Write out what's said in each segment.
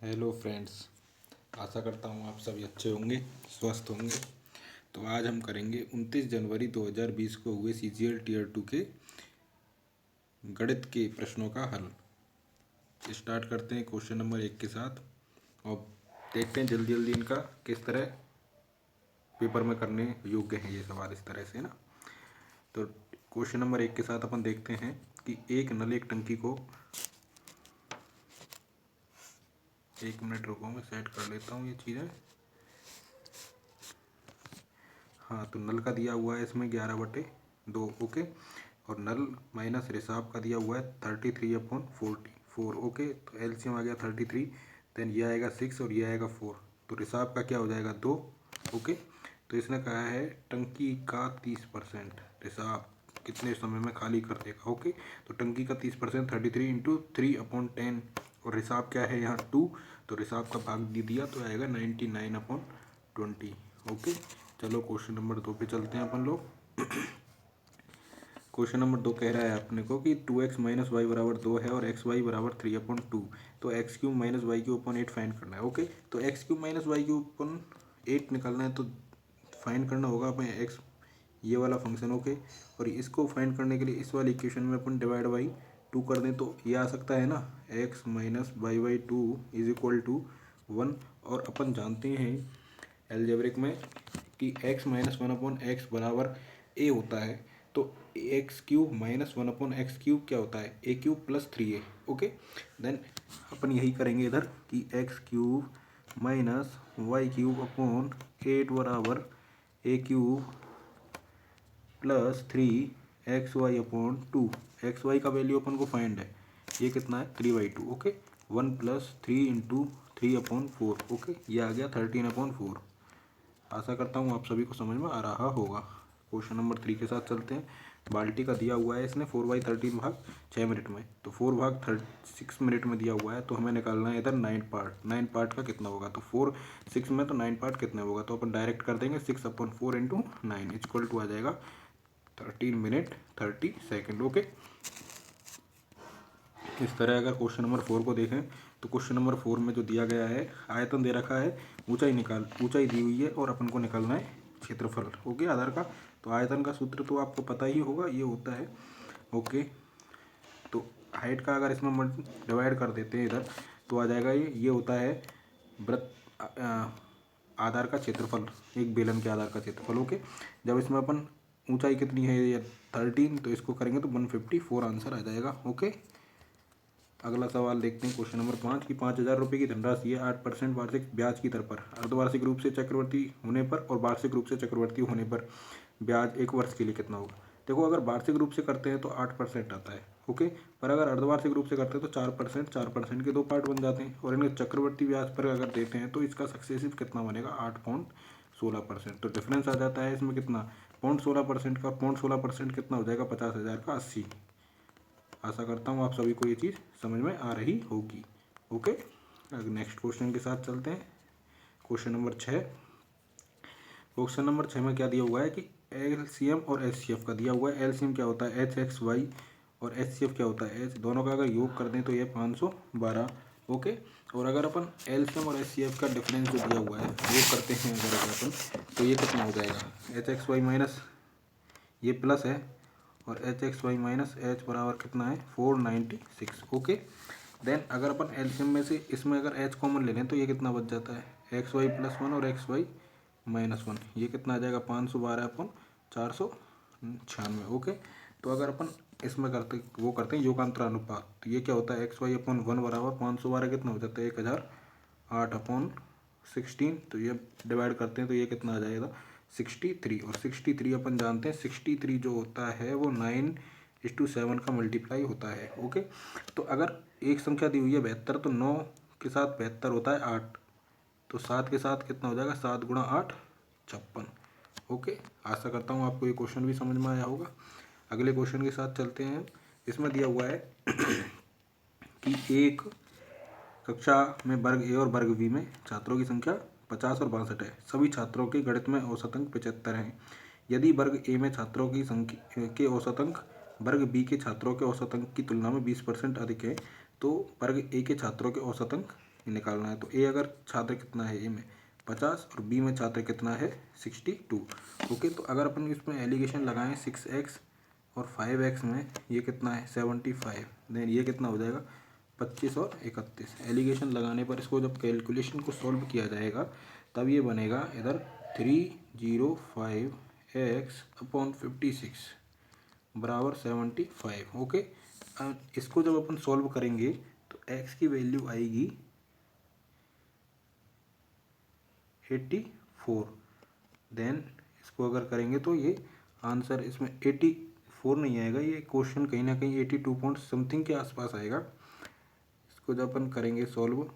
Hello friends. आशा करता हूँ आप सभी अच्छे होंगे, स्वस्थ होंगे। तो आज हम करेंगे 29 जनवरी 2020 को हुए CGL टीयर 2 के गणित के प्रश्नों का हल। स्टार्ट करते हैं क्वेश्चन नंबर 1 के साथ और देखते हैं जल्दी जल्दी इनका किस तरह पेपर में करने योग्य हैं ये सवाल, इस तरह से ना। तो क्वेश्चन नंबर 1 के साथ अपन देखते हैं कि एक नल एक टंकी को, एक मिनट रुको मैं सेट कर लेता हूँ ये चीज़ें। हाँ, तो नल का दिया हुआ है इसमें 11/2, ओके। और नल माइनस रिसाव का दिया हुआ है 33/44, ओके। तो एलसीएम आ गया 33, देन ये आएगा 6 और ये आएगा 4। तो रिसाव का क्या हो जाएगा 2, ओके। तो इसने कहा है टंकी का 30% रिसाव कितने समय में खाली कर देगा, ओके। तो टंकी का 30% 33 इंटू 3/10 और रिसाव क्या है यहाँ 2, तो रिसाव का भाग दे दिया तो आएगा 99/20, ओके। चलो क्वेश्चन नंबर 2 पे चलते हैं अपन लोग। क्वेश्चन नंबर 2 कह रहा है अपने को कि 2x माइनस वाई बराबर 2 है और एक्स वाई बराबर 3/2। तो X cube minus Y cube अपन 8 फाइंड करना है, ओके। तो X cube minus Y cube अपन 8 निकालना है तो फाइंड करना होगा अपन एक्स, ये वाला फंक्शन, ओके। और इसको फाइंड करने के लिए इस वाली इक्वेशन में अपन डिवाइड बाई 2 कर दें तो ये आ सकता है ना, X minus Y by 2 is equal to 1। और अपन जानते हैं एल्जेब्रिक में कि x माइनस 1/x बराबर a होता है। तो X cube minus 1/x cube क्या होता है, a cube plus 3a, okay. Then अपन यही करेंगे इधर कि x cube minus Y cube upon 8 बराबर a cube plus 3xy/2। X y का वैल्यू अपन को फाइंड है, ये कितना है 3/2, ओके। 1 plus 3 into 3/4, okay. ये आ गया 13/4। आशा करता हूँ आप सभी को समझ में आ रहा होगा। क्वेश्चन नंबर 3 के साथ चलते हैं। बाल्टी का दिया हुआ है इसने 4/13 भाग 6 मिनट में, तो 4 भाग 6 मिनट में दिया हुआ है, तो हमें निकालना है इधर 9 पार्ट। 9 पार्ट का कितना होगा, तो 4 6 में तो 9 पार्ट कितने होगा, तो अपन डायरेक्ट कर देंगे 6/4 इंटू 9 इक्वल टू आ जाएगा 13 मिनट 30 सेकेंड, ओके। इस तरह अगर क्वेश्चन नंबर 4 को देखें तो क्वेश्चन नंबर 4 में जो दिया गया है आयतन दे रखा है, ऊंचाई दी हुई है और अपन को निकालना है क्षेत्रफल, ओके, आधार का। तो आयतन का सूत्र तो आपको पता ही होगा, ये होता है, ओके। तो हाइट का अगर इसमें डिवाइड कर देते हैं इधर तो आ जाएगा ये होता है वृत्त आधार का क्षेत्रफल, एक बेलन के आधार का क्षेत्रफल, ओके। जब इसमें अपन ऊंचाई कितनी है ये 13, तो इसको करेंगे तो 154 आंसर आ जाएगा, ओके। अगला सवाल देखते हैं क्वेश्चन नंबर 5 की 5,000 रुपये की धनराशि है 8% वार्षिक ब्याज की दर पर। अर्धवार्षिक रूप से चक्रवर्ती होने पर और वार्षिक रूप से चक्रवर्ती होने पर ब्याज 1 वर्ष के लिए कितना होगा। देखो अगर वार्षिक रूप से करते हैं तो 8% आता है, ओके। पर अगर अर्धवार्षिक रूप से करते हैं तो 4%, 4% के 2 पार्ट बन जाते हैं। और इनके चक्रवर्ती ब्याज पर अगर देते हैं तो इसका सक्सेसिव कितना बनेगा 8.16%। तो डिफरेंस आ जाता है इसमें कितना 0.16% का, 0.16% कितना हो जाएगा 50,000 का 80। आशा करता हूँ आप सभी को ये चीज़ समझ में आ रही होगी, ओके। अब नेक्स्ट क्वेश्चन के साथ चलते हैं। Question number 6। क्वेश्चन नंबर 6 में क्या दिया हुआ है कि एलसीएम और एचसीएफ का दिया हुआ है। एलसीएम क्या होता है HXY और एचसीएफ क्या होता है H, दोनों का अगर योग कर दें तो ये 512, ओके। और अगर अपन एलसीएम और एचसीएफ का डिफरेंस जो दिया हुआ है वो करते हैं अगर अपन तो ये कितना हो जाएगा HXY माइनस ये प्लस है और HXY माइनस H बराबर कितना है 496, ओके। देन अगर अपन एलसीएम में से इसमें अगर H कॉमन ले लें तो ये कितना बच जाता है XY+1 और XY-1, ये कितना आ जाएगा 512/496, ओके। तो अगर अपन इसमें करते हैं योगांतरानुपात, तो ये क्या होता है XY/1 बराबर 512 कितना हो जाता है 1008/16। तो ये डिवाइड करते हैं तो ये कितना आ जाएगा 63। और 63 अपन जानते हैं 63 जो होता है वो 9:7 का मल्टीप्लाई होता है, ओके। तो अगर एक संख्या दी हुई है 72 तो 9 के साथ 72 होता है 8, तो 7 के साथ कितना हो जाएगा 7 गुणा 8 56, ओके। आशा करता हूँ आपको ये क्वेश्चन भी समझ में आया होगा। अगले क्वेश्चन के साथ चलते हैं। इसमें दिया हुआ है कि एक कक्षा में वर्ग ए और वर्ग बी में छात्रों की संख्या 50 और 62 है। सभी छात्रों के गणित में औसत अंक 75 हैं। यदि वर्ग ए में छात्रों की संख्या के औसत अंक वर्ग बी के छात्रों के औसत अंक की तुलना में 20% अधिक है तो वर्ग ए के छात्रों के औसत अंक ये निकालना है। तो ए अगर छात्र कितना है, ए में 50 और बी में छात्र कितना है 62। ओके, तो अगर अपन इसमें एलिगेशन लगाएं 6x और 5x में ये कितना है 75, देन ये कितना हो जाएगा 25 और 31। एलिगेशन लगाने पर इसको जब कैलकुलेशन को सॉल्व किया जाएगा तब ये बनेगा इधर 305x/56 बराबर 75। ओके, इसको जब अपन सॉल्व करेंगे तो x की वैल्यू आएगी 84। देन इसको अगर करेंगे तो ये आंसर इसमें 84 नहीं आएगा, ये क्वेश्चन कहीं ना कहीं 82 पॉइंट समथिंग के आसपास आएगा। इसको जब अपन करेंगे सॉल्व,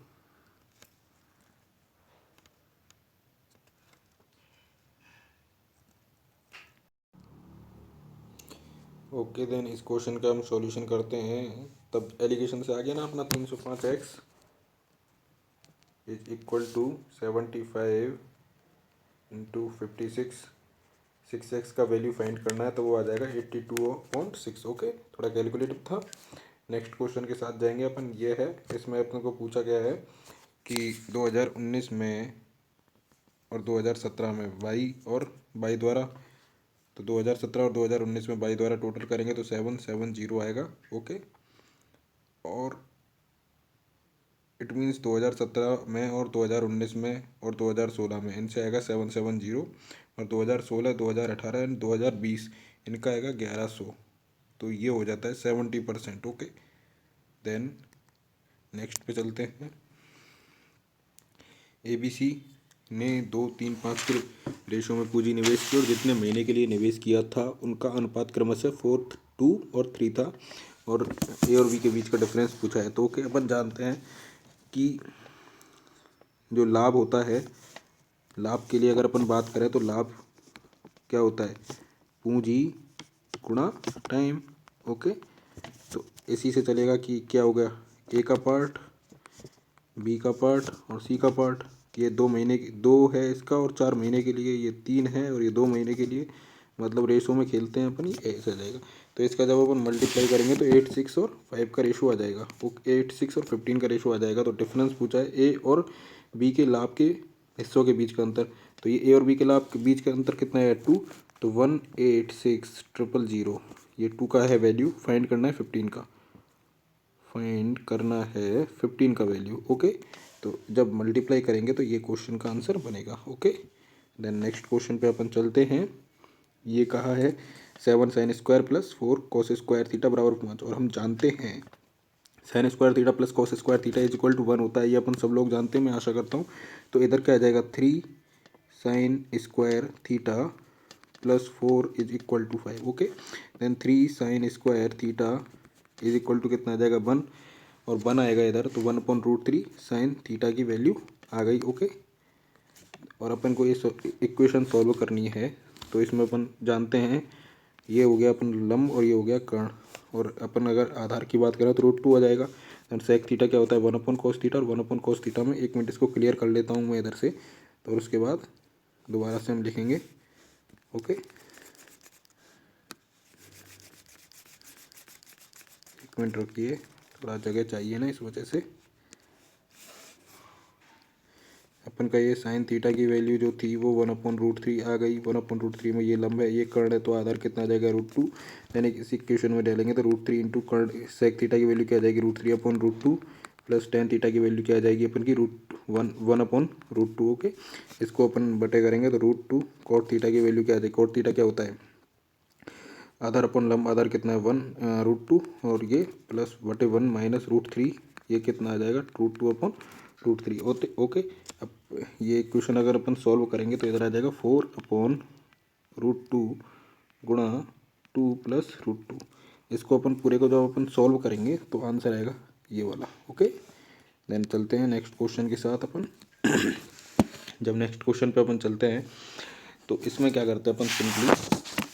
ओके, देन इस क्वेश्चन का हम सॉल्यूशन करते हैं। तब एलिगेशन से आ गया ना अपना 305x is equal to 75 into 56। 6x का वैल्यू फाइंड करना है तो वो आ जाएगा 82.6। ओके, थोड़ा कैलकुलेटिव था। नेक्स्ट क्वेश्चन के साथ जाएंगे अपन। ये है, इसमें अपन को पूछा गया है कि 2019 में और 2017 में y और y द्वारा, तो 2017 और 2019 में y द्वारा टोटल करेंगे तो 770 आएगा। ओके, और इट मीन्स 2017 में और 2019 में और 2016 में इनसे आएगा 770, और 2016, 2018 एंड 2020 इनका आएगा 1100। तो ये हो जाता है 70%। ओके, देन नेक्स्ट पे चलते हैं। ABC ने 2, 3, 5 के रेशो में पूंजी निवेश की और जितने महीने के लिए निवेश किया था उनका अनुपात क्रमशः 4, 2 और 3 था, और A और B के बीच का डिफरेंस पूछा है। तो ओके, अपन जानते हैं कि जो लाभ होता है, लाभ के लिए अगर अपन बात करें तो लाभ क्या होता है, पूंजी गुणा टाइम। ओके, तो इसी से चलेगा कि क्या हो गया, ए का पार्ट, बी का पार्ट और सी का पार्ट। ये 2 महीने की 2 है इसका, और 4 महीने के लिए ये 3 है, और ये 2 महीने के लिए, मतलब रेशो में खेलते हैं अपन, ये ऐसा जाएगा। तो इसका जब अपन मल्टीप्लाई करेंगे तो 8, 6 और 5 का रेशो आ जाएगा। ओके, 8, 6 और 15 का रेशो आ जाएगा। तो डिफरेंस पूछा है ए और बी के लाभ के हिस्सों के बीच का अंतर। तो ये ए और बी के लाभ के बीच का अंतर कितना है 2, तो 186,000। ये 2 का है वैल्यू, फाइंड करना है 15 का, फाइंड करना है 15 का वैल्यू। ओके, तो जब मल्टीप्लाई करेंगे तो ये क्वेश्चन का आंसर बनेगा। ओके, देन नेक्स्ट क्वेश्चन पे अपन चलते हैं। ये कहा है 7 sin square plus 4 cos square theta बराबर 5, और हम जानते हैं sin square theta plus cos square theta is equal to 1 होता है। ये अपन सब लोग जानते हैं, मैं आशा करता हूँ। तो इधर क्या आ जाएगा 3 sin square theta plus 4 is equal to 5। Okay, then 3 sin square theta is equal to कितना आ जाएगा 1, और 1 आएगा इधर, तो 1/√3 साइन थीटा की वैल्यू आ गई। ओके, और अपन को ये इक्वेशन सॉल्व करनी है। तो इसमें अपन जानते हैं ये हो गया अपन लंब और ये हो गया कर्ण, और अपन अगर आधार की बात करें तो √2 आ जाएगा। एंड सेक थीटा क्या होता है 1/cos थीटा, और 1/cos थीटा में 1 मिनट इसको क्लियर कर लेता हूँ मैं इधर से, तो उसके बाद दोबारा से हम लिखेंगे। ओके, 1 मिनट रुकिए, थोड़ा जगह चाहिए ना, इस वजह से। अपन का ये साइन थीटा की वैल्यू जो थी वो 1/√3 आ गई। 1/√3 में ये लंब है, ये कर्ण है, तो आधार कितना आ जाएगा √2। यानी इस इक्वेशन में डालेंगे तो √3 इंटू कर्ण सेक थीटा की वैल्यू क्या आ जाएगी √3/√2 प्लस टेन थीटा की वैल्यू क्या आ जाएगी अपन की √1/√2। ओके, इसको अपन बटे करेंगे तो √2 कॉट थीटा की वैल्यू क्या आ जाएगी। कॉट थीटा क्या होता है आधार अपन लंब, आधार कितना है 1/√2, और ये प्लस बटे 1 माइनस √3, ये कितना आ जाएगा √2/√3। ओके, अब ये इक्वेशन अगर अपन सॉल्व करेंगे तो इधर आ जाएगा 4/√2 गुणा 2 प्लस √2। इसको अपन पूरे को जब अपन सॉल्व करेंगे तो आंसर आएगा ये वाला। ओके, देन चलते हैं नेक्स्ट क्वेश्चन के साथ अपन। जब नेक्स्ट क्वेश्चन पे अपन चलते हैं तो इसमें क्या करते हैं अपन सिंपली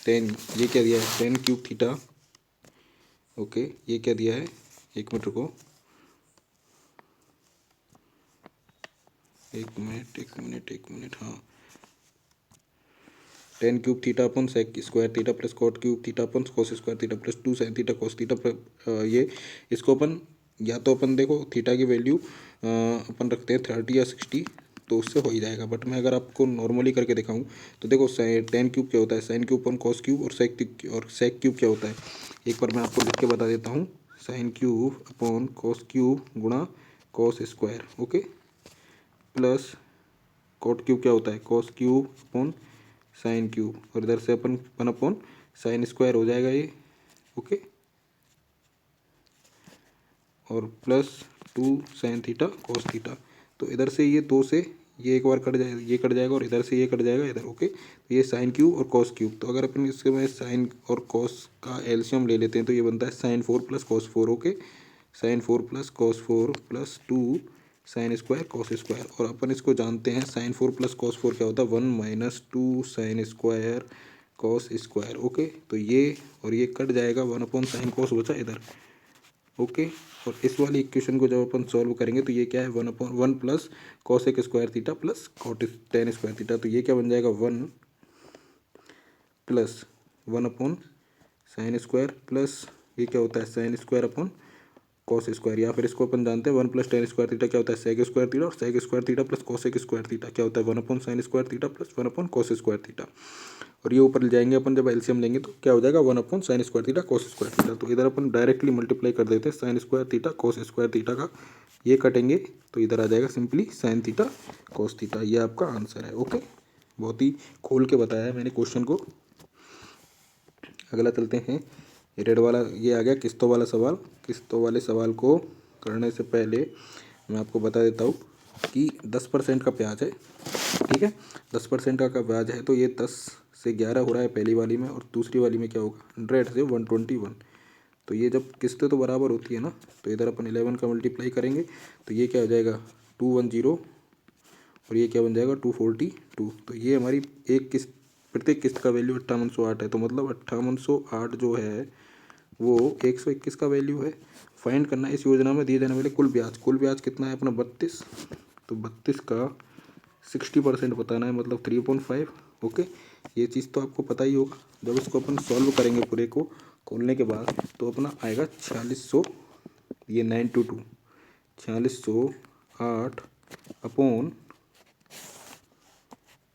10, ये क्या दिया है tan³ थीटा। ओके, ये क्या दिया है, 1 मिनट रुको, 1 मिनट, हाँ, tan³ थीटा अपन sec square theta plus cot³ theta अपन cos square theta plus 2 sin theta cos theta. ये इसको अपन या तो अपन देखो थीटा की वैल्यू अपन रखते हैं 30 या 60, तो उससे हो ही जाएगा। बट मैं अगर आपको नॉर्मली करके दिखाऊं तो देखो टेन क्यूब क्या होता है, साइन क्यूब अपन कॉस क्यूब, और सेक क्यूब क्या होता है, एक बार मैं आपको लिख के बता देता हूँ। Sine cube upon cos cube गुणा cos square, okay, plus cot cube क्या होता है, cos cube upon sine cube, और इधर से अपन 1 अपॉन साइन स्क्वायर हो जाएगा ये, ओके, और plus 2 sine theta cos theta. तो इधर से ये 2 से ये एक बार कट जाएगा, ये कट जाएगा, और इधर से ये कट जाएगा इधर, ओके। तो ये साइन क्यूब और कॉस क्यूब, तो अगर अपन इसके में साइन और कॉस का एलसीएम ले लेते हैं तो ये बनता है sine 4 plus cos 4, okay, sine 4 plus cos 4 plus 2 sine square cos square. और अपन इसको जानते हैं साइन 4 प्लस कॉस 4 क्या होता है, 1 minus 2 sine square cos square, okay. तो ये और ये कट जाएगा, 1 अपॉन साइन कॉस बचा इधर, ओके। और इस वाली इक्वेशन को जब अपन सॉल्व करेंगे तो ये क्या है, 1 plus cosec square theta plus cot tan square theta, तो ये क्या बन जाएगा, 1 plus 1 upon sine square plus ये क्या होता है, sine square upon cos square, या फिर इसको अपन जानते हैं 1 प्लस टेन स्क्वायर थीटा क्या होता है, सेक स्क्वायर थीटा, और sec square theta plus cosec square theta क्या होता है, 1 upon sine square theta plus 1 upon cos square theta. और ये ऊपर ले जाएंगे अपन, जब एलसीएम लेंगे तो क्या हो जाएगा, 1 upon sine square theta cos square theta. तो इधर अपन डायरेक्टली मल्टीप्लाई कर देते हैं sign square theta cos square theta का, ये कटेंगे तो इधर आ जाएगा simply sine theta cos theta, ये आपका आंसर है, ओके। बहुत ही खोल के बताया है मैंने क्वेश्चन को। अगला चलते हैं, रेड वाला ये आ गया किस्तों वाला सवाल। किस्तों वाले सवाल को करने से पहले मैं आपको बता देता हूँ कि 10% का ब्याज है, ठीक है, 10% का ब्याज है, तो ये 10 से 11 हो रहा है पहली वाली में, और दूसरी वाली में क्या होगा, 100 से 121। तो ये जब किस्तें तो बराबर होती है ना, तो इधर अपन 11 का मल्टीप्लाई करेंगे तो ये क्या हो जाएगा 210, और ये क्या बन जाएगा 242। तो ये हमारी एक किस्त, प्रत्येक किस्त का वैल्यू 5808 है, तो मतलब 5808 जो है वो 121 का वैल्यू है। फाइंड करना है इस योजना में दिए जाने वाले कुल ब्याज। कुल ब्याज कितना है अपना 32, तो 32 का 60% बताना है, मतलब 3/5, ओके। ये चीज़ तो आपको पता ही होगा। जब इसको अपन सॉल्व करेंगे पूरे को खोलने के बाद तो अपना आएगा 4600, ये 922, 4608 upon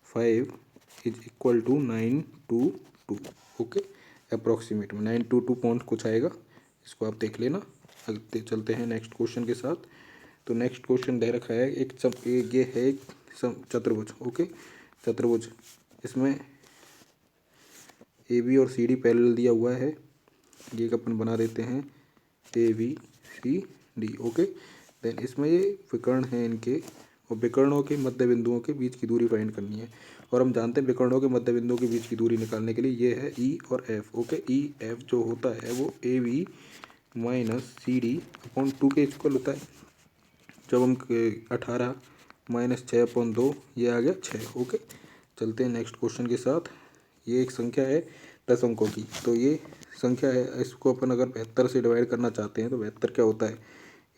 5 is equal to 922, okay. Approximate में 922 पॉइंट कुछ आएगा, इसको आप देख लेना। अगले चलते हैं नेक्स्ट क्वेश्चन के साथ। तो नेक्स्ट क्वेश्चन दे रखा है ये है एक चतुर्भुज, ओके, चतुर्भुज। इसमें ए बी और सी डी पैरेलल दिया हुआ है, ये अपन बना देते हैं A B C D, okay. Then इसमें ये विकर्ण हैं इनके, और विकर्णों के मध्य बिंदुओं के बीच की दूरी फाइंड करनी है। और हम जानते हैं विकर्णों के मध्य बिंदुओं के बीच की दूरी निकालने के लिए ये है ई और एफ, ओके। ई एफ जो होता है वो A B minus C D upon 2 के इक्वल होता है। जब हम 18 माइनस 6/2, ये आ गया 6, ओके। चलते हैं नेक्स्ट क्वेश्चन के साथ। ये एक संख्या है 10 अंकों की, तो ये संख्या है, इसको अपन अगर 72 से डिवाइड करना चाहते हैं तो 72 क्या होता है,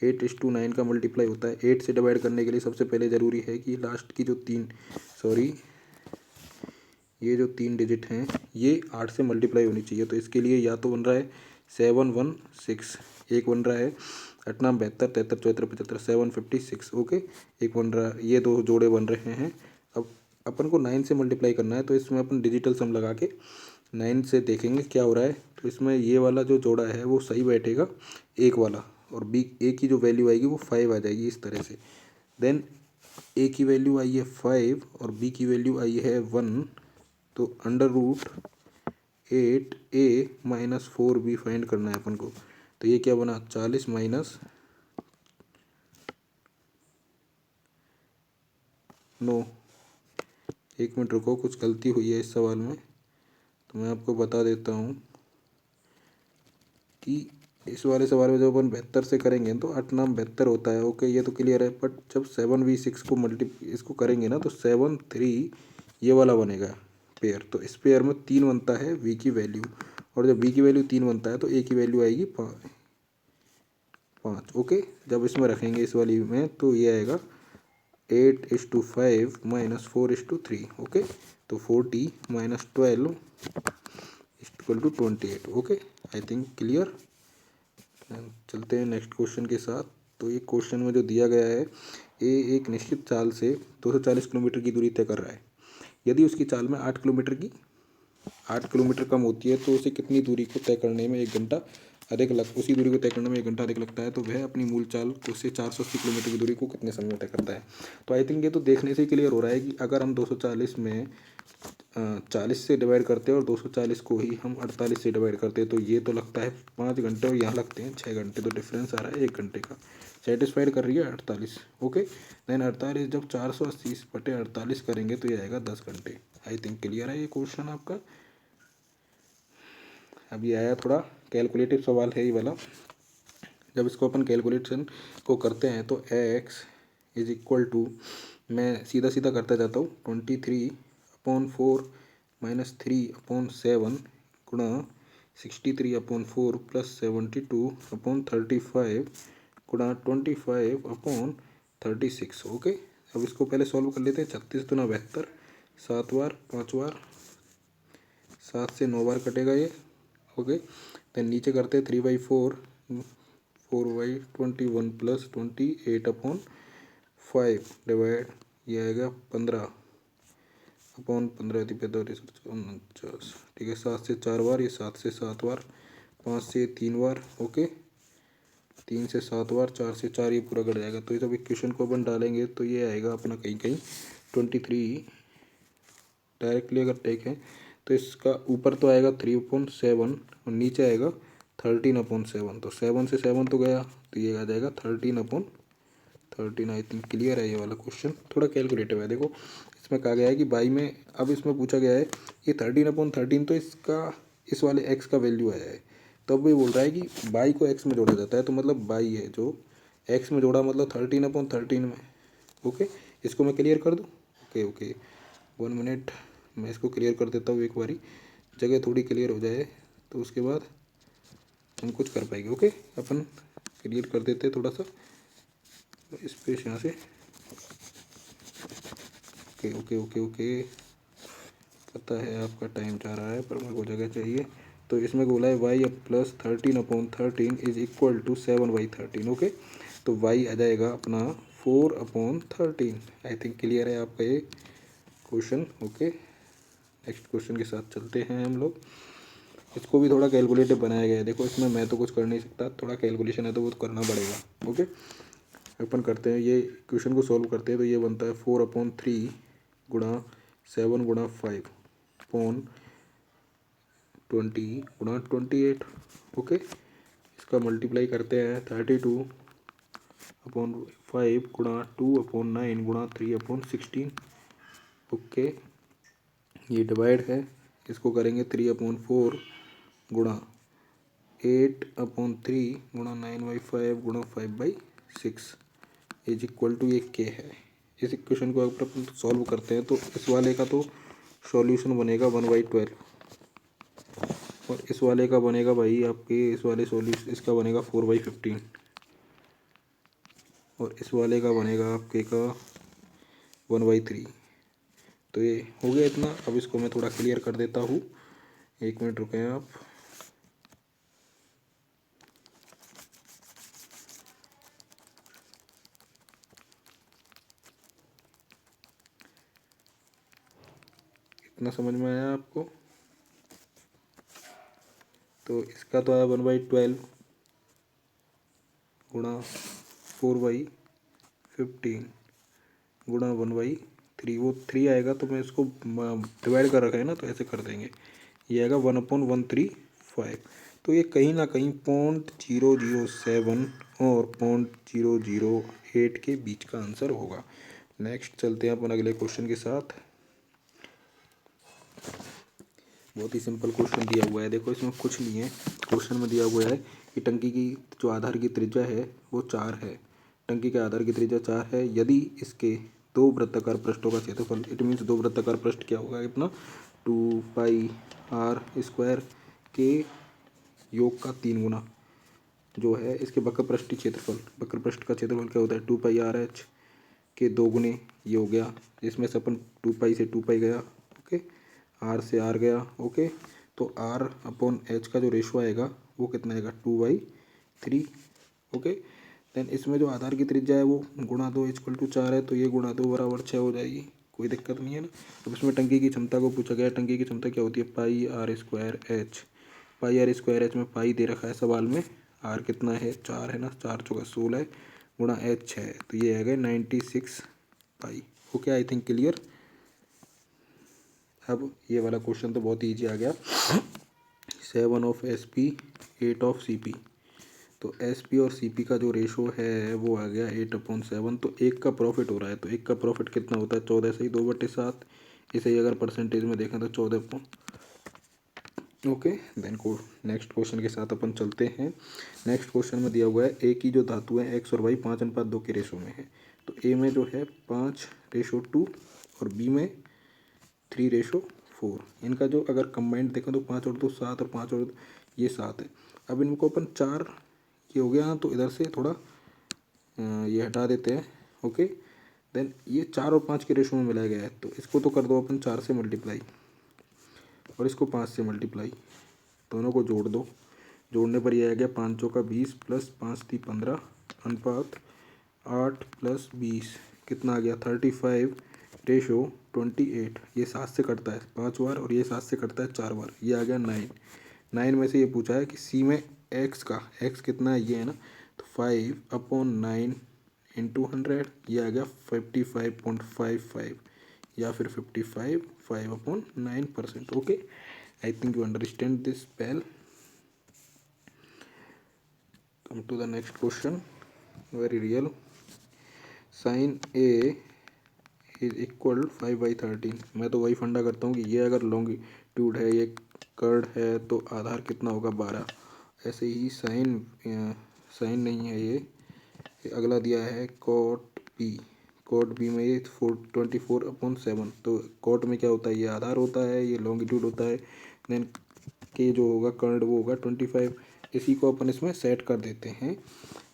8:9 का मल्टीप्लाई होता है। 8 से डिवाइड करने के लिए सबसे पहले ज़रूरी है कि लास्ट की जो ये जो 3 डिजिट हैं ये 8 से मल्टीप्लाई होनी चाहिए। तो इसके लिए या तो बन रहा है 716, एक बन रहा है 8 9 72 73 74 75 756, ओके, एक बन रहा है, ये 2 जोड़े बन रहे हैं। अब अपन को 9 से मल्टीप्लाई करना है, तो इसमें अपन डिजिटल सम लगा के 9 से देखेंगे क्या हो रहा है। तो इसमें ये वाला जो जोड़ा है वो सही बैठेगा, एक वाला, और बी ए की जो वैल्यू आएगी वो 5 आ जाएगी इस तरह से। देन ए की वैल्यू आई है 5 और बी की वैल्यू आई है 1, तो √8 ए माइनस 4 बी फाइंड करना है अपन को। तो ये क्या बना 40 माइनस 9, एक मिनट रुको, कुछ गलती हुई है इस सवाल में, तो मैं आपको बता देता हूँ कि इस वाले सवाल में जब अपन 72 से करेंगे तो 8 9 72 होता है, ओके, ये तो क्लियर है। बट जब 7v6 को इसको करेंगे ना तो 7 3 ये वाला बनेगा पेयर, तो इस पेयर में 3 बनता है v की वैल्यू, और जब v की वैल्यू 3 बनता है तो a की वैल्यू आएगी 5, ओके। जब इसमें रखेंगे इस वाली में तो ये आएगा 8:5 माइनस 4:3, ओके। तो 40 minus 12 equal to 28, okay. I think clear. चलते हैं नेक्स्ट क्वेश्चन के साथ। तो ये क्वेश्चन में जो दिया गया है, ए एक निश्चित चाल से 240 किलोमीटर की दूरी तय कर रहा है। यदि उसकी चाल में 8 किलोमीटर कम होती है तो उसे कितनी दूरी को तय करने में 1 घंटा उसी दूरी को तय करने में 1 घंटा अधिक लगता है, तो वह अपनी मूल चाल को से 480 किलोमीटर की दूरी को कितने समय में तय करता है। तो आई थिंक ये तो देखने से ही क्लियर हो रहा है कि अगर हम 240 में 40 से डिवाइड करते हैं और 240 को ही हम 48 से डिवाइड करते हैं, तो ये तो लगता है 5 घंटे और यहाँ लगते हैं 6 घंटे, तो डिफरेंस आ रहा है 1 घंटे का। सेटिस्फाइड कर रही है 48। ओके, देन 48 जब 480/48 करेंगे तो ये आएगा 10 घंटे। आई थिंक क्लियर है ये क्वेश्चन आपका। अभी आया थोड़ा कैलकुलेटिव सवाल है ये वाला। जब इसको अपन कैलकुलेशन को करते हैं तो x इज इक्वल टू, मैं सीधा सीधा करता जाता हूँ, 23/4 -3/7 गुणा 63/4 प्लस 72/35 गुणा 25/36। ओके, अब इसको पहले सॉल्व कर लेते हैं। 36 दूना 72, 7 बार 5 बार, 7 से 9 बार कटेगा ये। ओके, देन नीचे करते हैं 3/4, 4/21 प्लस 28/5 डिवाइड, ये आएगा 15/15 49। ठीक है, 7 से 4 बार, ये 7 से 7 बार, 5 से 3 बार, ओके 3 से 7 बार, 4 से 4, ये पूरा कट जाएगा। तो ये जब इक्वेशन को अपन डालेंगे तो ये आएगा अपना कहीं कहीं 23। डायरेक्टली अगर टेक है तो इसका ऊपर तो आएगा 3/7 और नीचे आएगा 13/7। तो 7 से 7 तो गया, तो ये आ जाएगा 13/13। आई थिंक क्लियर है ये वाला क्वेश्चन। थोड़ा कैलकुलेटिव है। देखो इसमें कहा गया है कि बाई में, अब इसमें पूछा गया है कि 13/13, तो इसका इस वाले एक्स का वैल्यू आया है। तो अब ये बोल रहा है कि बाई को एक्स में जोड़ा जाता है, तो मतलब बाई है जो एक्स में जोड़ा, मतलब 13/13 में। ओके, इसको मैं क्लियर कर दूँ। ओके ओके, 1 मिनट, मैं इसको क्लियर कर देता हूँ एक बारी, जगह थोड़ी क्लियर हो जाए तो उसके बाद हम कुछ कर पाएंगे। ओके, अपन क्लियर कर देते हैं थोड़ा सा स्पेस यहाँ से। ओके ओके ओके ओके, पता है आपका टाइम जा रहा है पर मेरे को जगह चाहिए। तो इसमें बोला है Y plus 13/13 is equal to 7/13। Okay, तो वाई आ जाएगा अपना 4/13। आई थिंक क्लियर है आपका ये क्वेश्चन। ओके, नेक्स्ट क्वेश्चन के साथ चलते हैं हम लोग। इसको भी थोड़ा कैलकुलेटिव बनाया गया है। देखो इसमें मैं तो कुछ कर नहीं सकता, थोड़ा कैलकुलेशन है तो वो तो करना पड़ेगा। ओके, अपन करते हैं, ये क्वेश्चन को सॉल्व करते हैं। तो ये बनता है 4/3 गुणा 7 गुणा 5/20 गुणा 28। ओके, इसका मल्टीप्लाई करते हैं 32/5 गुणा 2/9 गुणा 3/16। ओके, ये डिवाइड है, इसको करेंगे 3/4 गुणा 8/3 गुणा 9/5 गुणा 5/6 इज इक्वल टू ये के है। इस इक्वेशन को अगर अपन सॉल्व करते हैं तो इस वाले का तो सॉल्यूशन बनेगा 1/12 और इस वाले का बनेगा भाई आपके, इस वाले सॉल्यूशन इसका बनेगा 4/15 और इस वाले का बनेगा आपके का 1/3। तो ये हो गया इतना। अब इसको मैं थोड़ा क्लियर कर देता हूँ, 1 मिनट रुकें आप। इतना समझ में आया आपको? तो इसका तो आया 1/12 गुणा 4/15 गुणा 1/3। वो 3 आएगा तो मैं इसको डिवाइड कर रखा है ना, तो ऐसे कर देंगे, ये आएगा 1/135। तो ये कहीं ना कहीं 0.007 और 0.008 के बीच का आंसर होगा। नेक्स्ट चलते हैं अपन अगले क्वेश्चन के साथ। बहुत ही सिंपल क्वेश्चन दिया हुआ है। देखो इसमें कुछ नहीं है, क्वेश्चन में दिया हुआ है कि टंकी की जो आधार की त्रिज्या है वो 4 है। टंकी के आधार की त्रिज्या 4 है। यदि इसके 2 वृत्ताकार पृष्ठों का क्षेत्रफल, इट मीन्स 2 वृत्ताकार पृष्ठ क्या होगा अपना 2πr² के योग का 3 गुना जो है इसके वक्र पृष्ठ क्षेत्रफल, वक्र पृष्ठ का क्षेत्रफल क्या होता है 2πrh के 2 गुने, ये हो गया। इसमें से अपन 2π से 2π गया, ओके, r से r गया, ओके। तो r/h का जो रेशो आएगा वो कितना आएगा 2/3, ओके। देन इसमें जो आधार की त्रिज्या है वो गुणा 2 इक्वल टू 4 है, तो ये गुणा 2 बराबर 6 हो जाएगी, कोई दिक्कत नहीं है ना। अब इसमें टंकी की क्षमता को पूछा गया, टंकी की क्षमता क्या होती है, pi r square h. Pi r square h में पाई दे रखा है सवाल में, आर कितना है 4 है ना, 4 चौका 16 गुणा एच 6, तो ये आएगा 96 pi. Okay, I think clear. अब ये वाला क्वेश्चन तो बहुत ईजी आ गया। 7 of S P 8 of C P, तो एस पी और सी पी का जो रेशो है वो आ गया 8/7। तो एक का प्रॉफिट हो रहा है, तो एक का प्रॉफिट कितना होता है, 14 से ही 2/7। इसे ही अगर परसेंटेज में देखें तो 14। ओके, देन को नेक्स्ट क्वेश्चन के साथ अपन चलते हैं। नेक्स्ट क्वेश्चन में दिया हुआ है ए की जो धातु है एक्स और वाई 5:2 के रेशो में है। तो ए में जो है 5:2 और बी में 3:4। इनका जो अगर कंबाइंड देखें तो 5 और 2 7 और 5 और ये 7 है। अब इनको अपन 4 ये हो गया, तो इधर से थोड़ा ये हटा देते हैं। ओके, देन ये 4 और 5 के रेशो में मिलाया गया है, तो इसको तो कर दो अपन 4 से मल्टीप्लाई और इसको 5 से मल्टीप्लाई, दोनों को जोड़ दो। जोड़ने पर ये आ गया 5 चौका 20 प्लस 5 × 15 अनुपात 8 + 20 कितना आ गया 35:28। ये 7 से कटता है 5 बार और ये 7 से कटता है 4 बार, ये आ गया 9। 9 में से ये पूछा है कि सी में एक्स का एक्स कितना है, ये है ना, तो 5/9 × 100, ये आ गया 55.55 या फिर 55 5/9%। Okay, I think you understand this well. Come to the next question, very real. Sine A is equal 5/13। मैं तो वही फंडा करता हूँ कि ये अगर लॉन्गिट्यूड है, ये कर्ड है, तो आधार कितना होगा 12। ऐसे ही साइन साइन नहीं है ये अगला दिया है कॉट बी। कॉट बी में ये 24/7। तो कॉट में क्या होता है, ये आधार होता है, ये लॉन्गिट्यूड होता है, देन के जो होगा कर्ड वो होगा 25। इसी को अपन इसमें सेट कर देते हैं।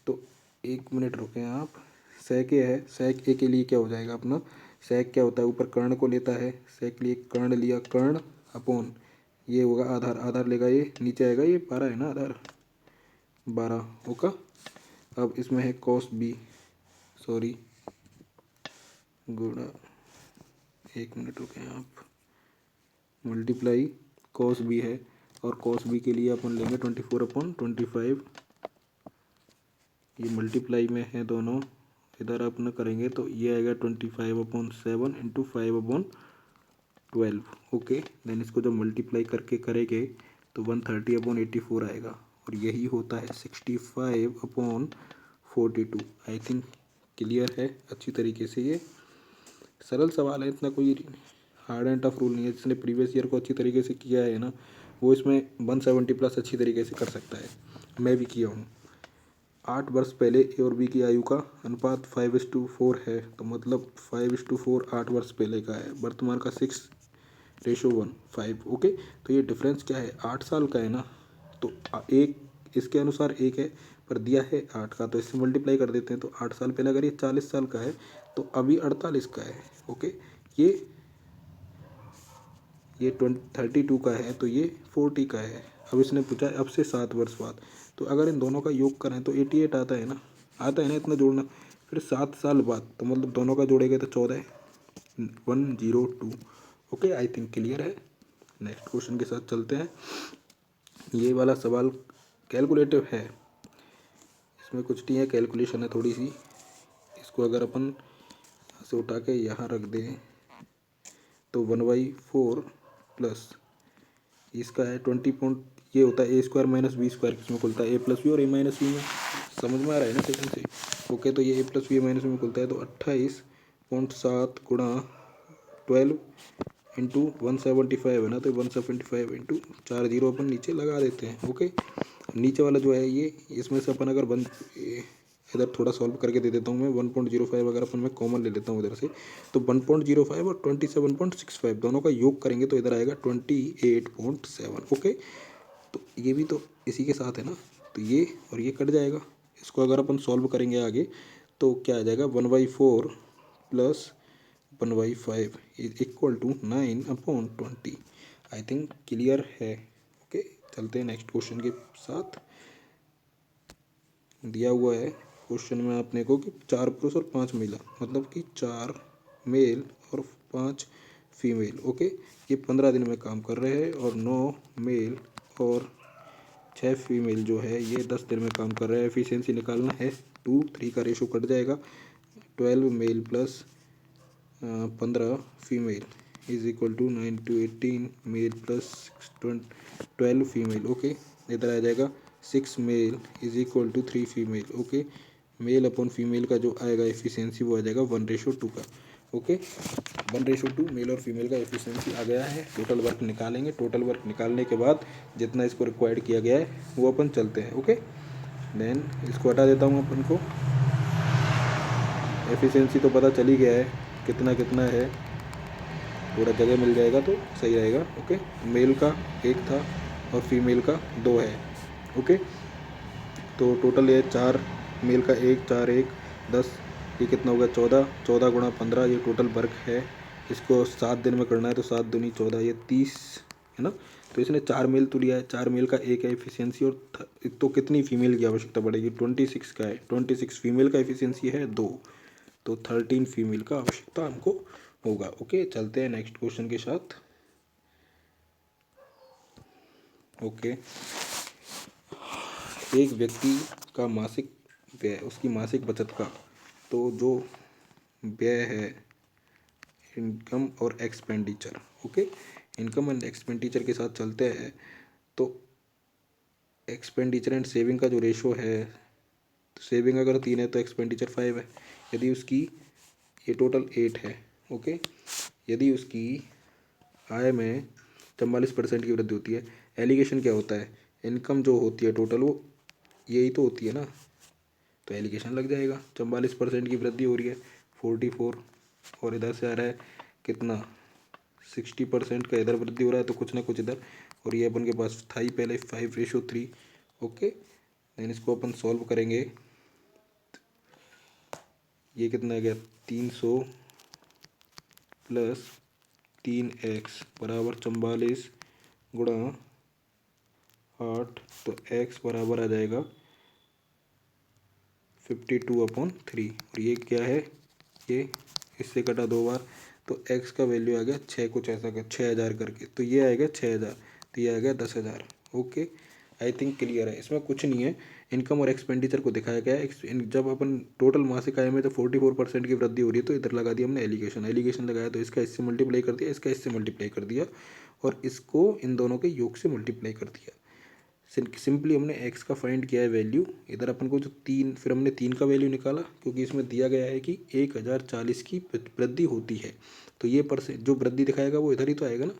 तो 1 मिनट रुकें आप। सेक ए है, सेक ए के लिए क्या हो जाएगा अपना, सेक क्या होता है ऊपर कर्ण को लेता है, सेक के लिए कर्ण लिया, कर्ण अपॉन ये होगा आधार, आधार लेगा ये नीचे आएगा, ये 12 है ना आधार 12 होगा। अब इसमें है कॉस बी, सॉरी गुणा, 1 मिनट रुकें आप, मल्टीप्लाई कॉस बी है और कॉस बी के लिए अपन लेंगे 24/25। ये मल्टीप्लाई में है दोनों, इधर अपन करेंगे तो ये आएगा 25/7 × 5/12। ओके, देन इसको जब मल्टीप्लाई करके करेंगे तो 130/84 आएगा और यही होता है 65/42। आई थिंक क्लियर है अच्छी तरीके से। ये सरल सवाल है, इतना कोई हार्ड एंड टफ रूल नहीं है। जिसने प्रीवियस ईयर को अच्छी तरीके से किया है ना, वो इसमें 170+ अच्छी तरीके से कर सकता है, मैं भी किया हूँ। 8 वर्ष पहले ए और बी की आयु का अनुपात 5:4 है, तो मतलब 5:4 8 वर्ष पहले का है। वर्तमान का 6:1 5। ओके, तो ये डिफरेंस क्या है, 8 साल का है ना, तो एक इसके अनुसार एक है पर दिया है 8 का, तो इससे मल्टीप्लाई कर देते हैं। तो 8 साल पहले अगर ये 40 साल का है तो अभी 48 का है। ओके, ये 32 का है तो ये 40 का है। अब इसने पूछा है अब से 7 वर्ष बाद, तो अगर इन दोनों का योग करें तो 88 आता है ना, इतना जोड़ना। फिर 7 साल बाद तो मतलब दोनों का जोड़ेंगे तो 102। ओके, आई थिंक क्लियर है। नेक्स्ट क्वेश्चन के साथ चलते हैं। ये वाला सवाल कैलकुलेटिव है, इसमें कुछ नहीं है, कैलकुलेशन है थोड़ी सी। इसको अगर अपन से उठा के यहाँ रख दें तो 1/4 प्लस इसका है 20 ये होता है A² - B² किसमें खुलता है, A + B और A - B में। समझ में आ रहा है ना सेकंड से। ओके, तो ये A + B A - B में खुलता है, तो 28.7 गुणा 12 × 175 है ना, तो 175 × 4 0 अपन नीचे लगा देते हैं। ओके, नीचे वाला जो है ये, इसमें से अपन अगर इधर थोड़ा सॉल्व करके दे देता हूँ मैं। 1.05 अगर अपन मैं कॉमन ले लेता हूँ इधर से, तो 1.05 और 27.65 दोनों का योग करेंगे तो इधर आएगा 28.7। ओके, तो ये भी तो इसी के साथ है ना, तो ये और ये कट जाएगा। इसको अगर अपन सॉल्व करेंगे आगे तो क्या आ जाएगा 1/4 plus 1/5 is equal to 9/20। I think clear है। ओके, चलते हैं नेक्स्ट क्वेश्चन के साथ। दिया हुआ है क्वेश्चन में आपने को कि 4 पुरुष और 5 महिला, मतलब कि 4 मेल और 5 फीमेल। ओके, ये 15 दिन में काम कर रहे हैं और 9 मेल और 6 फीमेल जो है ये 10 दिन में काम कर रहे हैं। एफिशिएंसी निकालना है, 2:3 का रेशो कट जाएगा। 12 male plus 15 female is equal to 9 to 18 male plus 12 female. Okay, इधर आ जाएगा 6 male is equal to 3 female. Okay, male upon female का जो आएगा एफिशिएंसी वो आ जाएगा 1:2 का। ओके, 1:2 मेल और फीमेल का एफिशिएंसी आ गया है। टोटल वर्क निकालेंगे। टोटल वर्क निकालने के बाद जितना इसको रिक्वायर्ड किया गया है वो अपन चलते हैं। ओके, देन इसको हटा देता हूँ अपन को। एफिशिएंसी तो पता चल ही गया है कितना कितना है, पूरा जगह मिल जाएगा तो सही रहेगा। ओके, मेल का 1 था और फीमेल का 2 है। ओके, तो टोटल ये 4 मेल का 1 4 1 10, ये कितना होगा 14, 14 गुणा 15 ये टोटल वर्क है। इसको 7 दिन में करना है तो 7 दूनी 14, ये 30 है ना। तो इसने 4 मेल तो लिया है, 4 मेल का 1 है एफिशिएंसी, और तो कितनी फीमेल की आवश्यकता पड़ेगी, 26 का है। 26 फीमेल का एफिशिएंसी है 2, तो 13 फीमेल का आवश्यकता हमको होगा। ओके, चलते हैं नेक्स्ट क्वेश्चन के साथ। ओके, एक व्यक्ति का मासिक व्यय, उसकी मासिक बचत का, तो जो व्यय है इनकम और expenditure. Okay, income and expenditure के साथ चलते हैं। तो एक्सपेंडिचर एंड सेविंग का जो रेशो है, तो सेविंग अगर 3 है तो एक्सपेंडिचर 5 है। यदि उसकी ये टोटल 8 है। ओके, यदि उसकी आय में 44% की वृद्धि होती है। एलिगेशन क्या होता है, इनकम जो होती है टोटल वो यही तो होती है ना, तो एलिगेशन लग जाएगा। 44% की वृद्धि हो रही है, 44, और इधर से आ रहा है कितना 60% का इधर वृद्धि हो रहा है, तो कुछ ना कुछ इधर, और ये अपन के पास था ही पहले 5:3। ओके, देन इसको अपन सॉल्व करेंगे। ये कितना आ गया 300 प्लस 3x बराबर 44 गुणा 8, तो x बराबर आ जाएगा 52/3। और ये क्या है, ये इससे कटा 2 बार, तो x का वैल्यू आ गया 6, कुछ ऐसा कर 6000 करके, तो ये आएगा 6000, तो ये आ गया 10,000। ओके, आई थिंक क्लियर है, इसमें कुछ नहीं है। इनकम और एक्सपेंडिचर को दिखाया गया है। जब अपन टोटल मासिक आय में जब 44% की वृद्धि हो रही है तो इधर लगा दिया हमने एलिगेशन। एलिगेशन लगाया तो इसका इससे मल्टीप्लाई कर दिया, इसका इससे मल्टीप्लाई कर दिया, और इसको इन दोनों के योग से मल्टीप्लाई कर दिया। सिंपली हमने x का फाइंड किया है वैल्यू। इधर अपन को जो 3, फिर हमने 3 का वैल्यू निकाला, क्योंकि इसमें दिया गया है कि 1040 की वृद्धि होती है, तो ये परसेंट जो वृद्धि दिखाएगा वो इधर ही तो आएगा ना।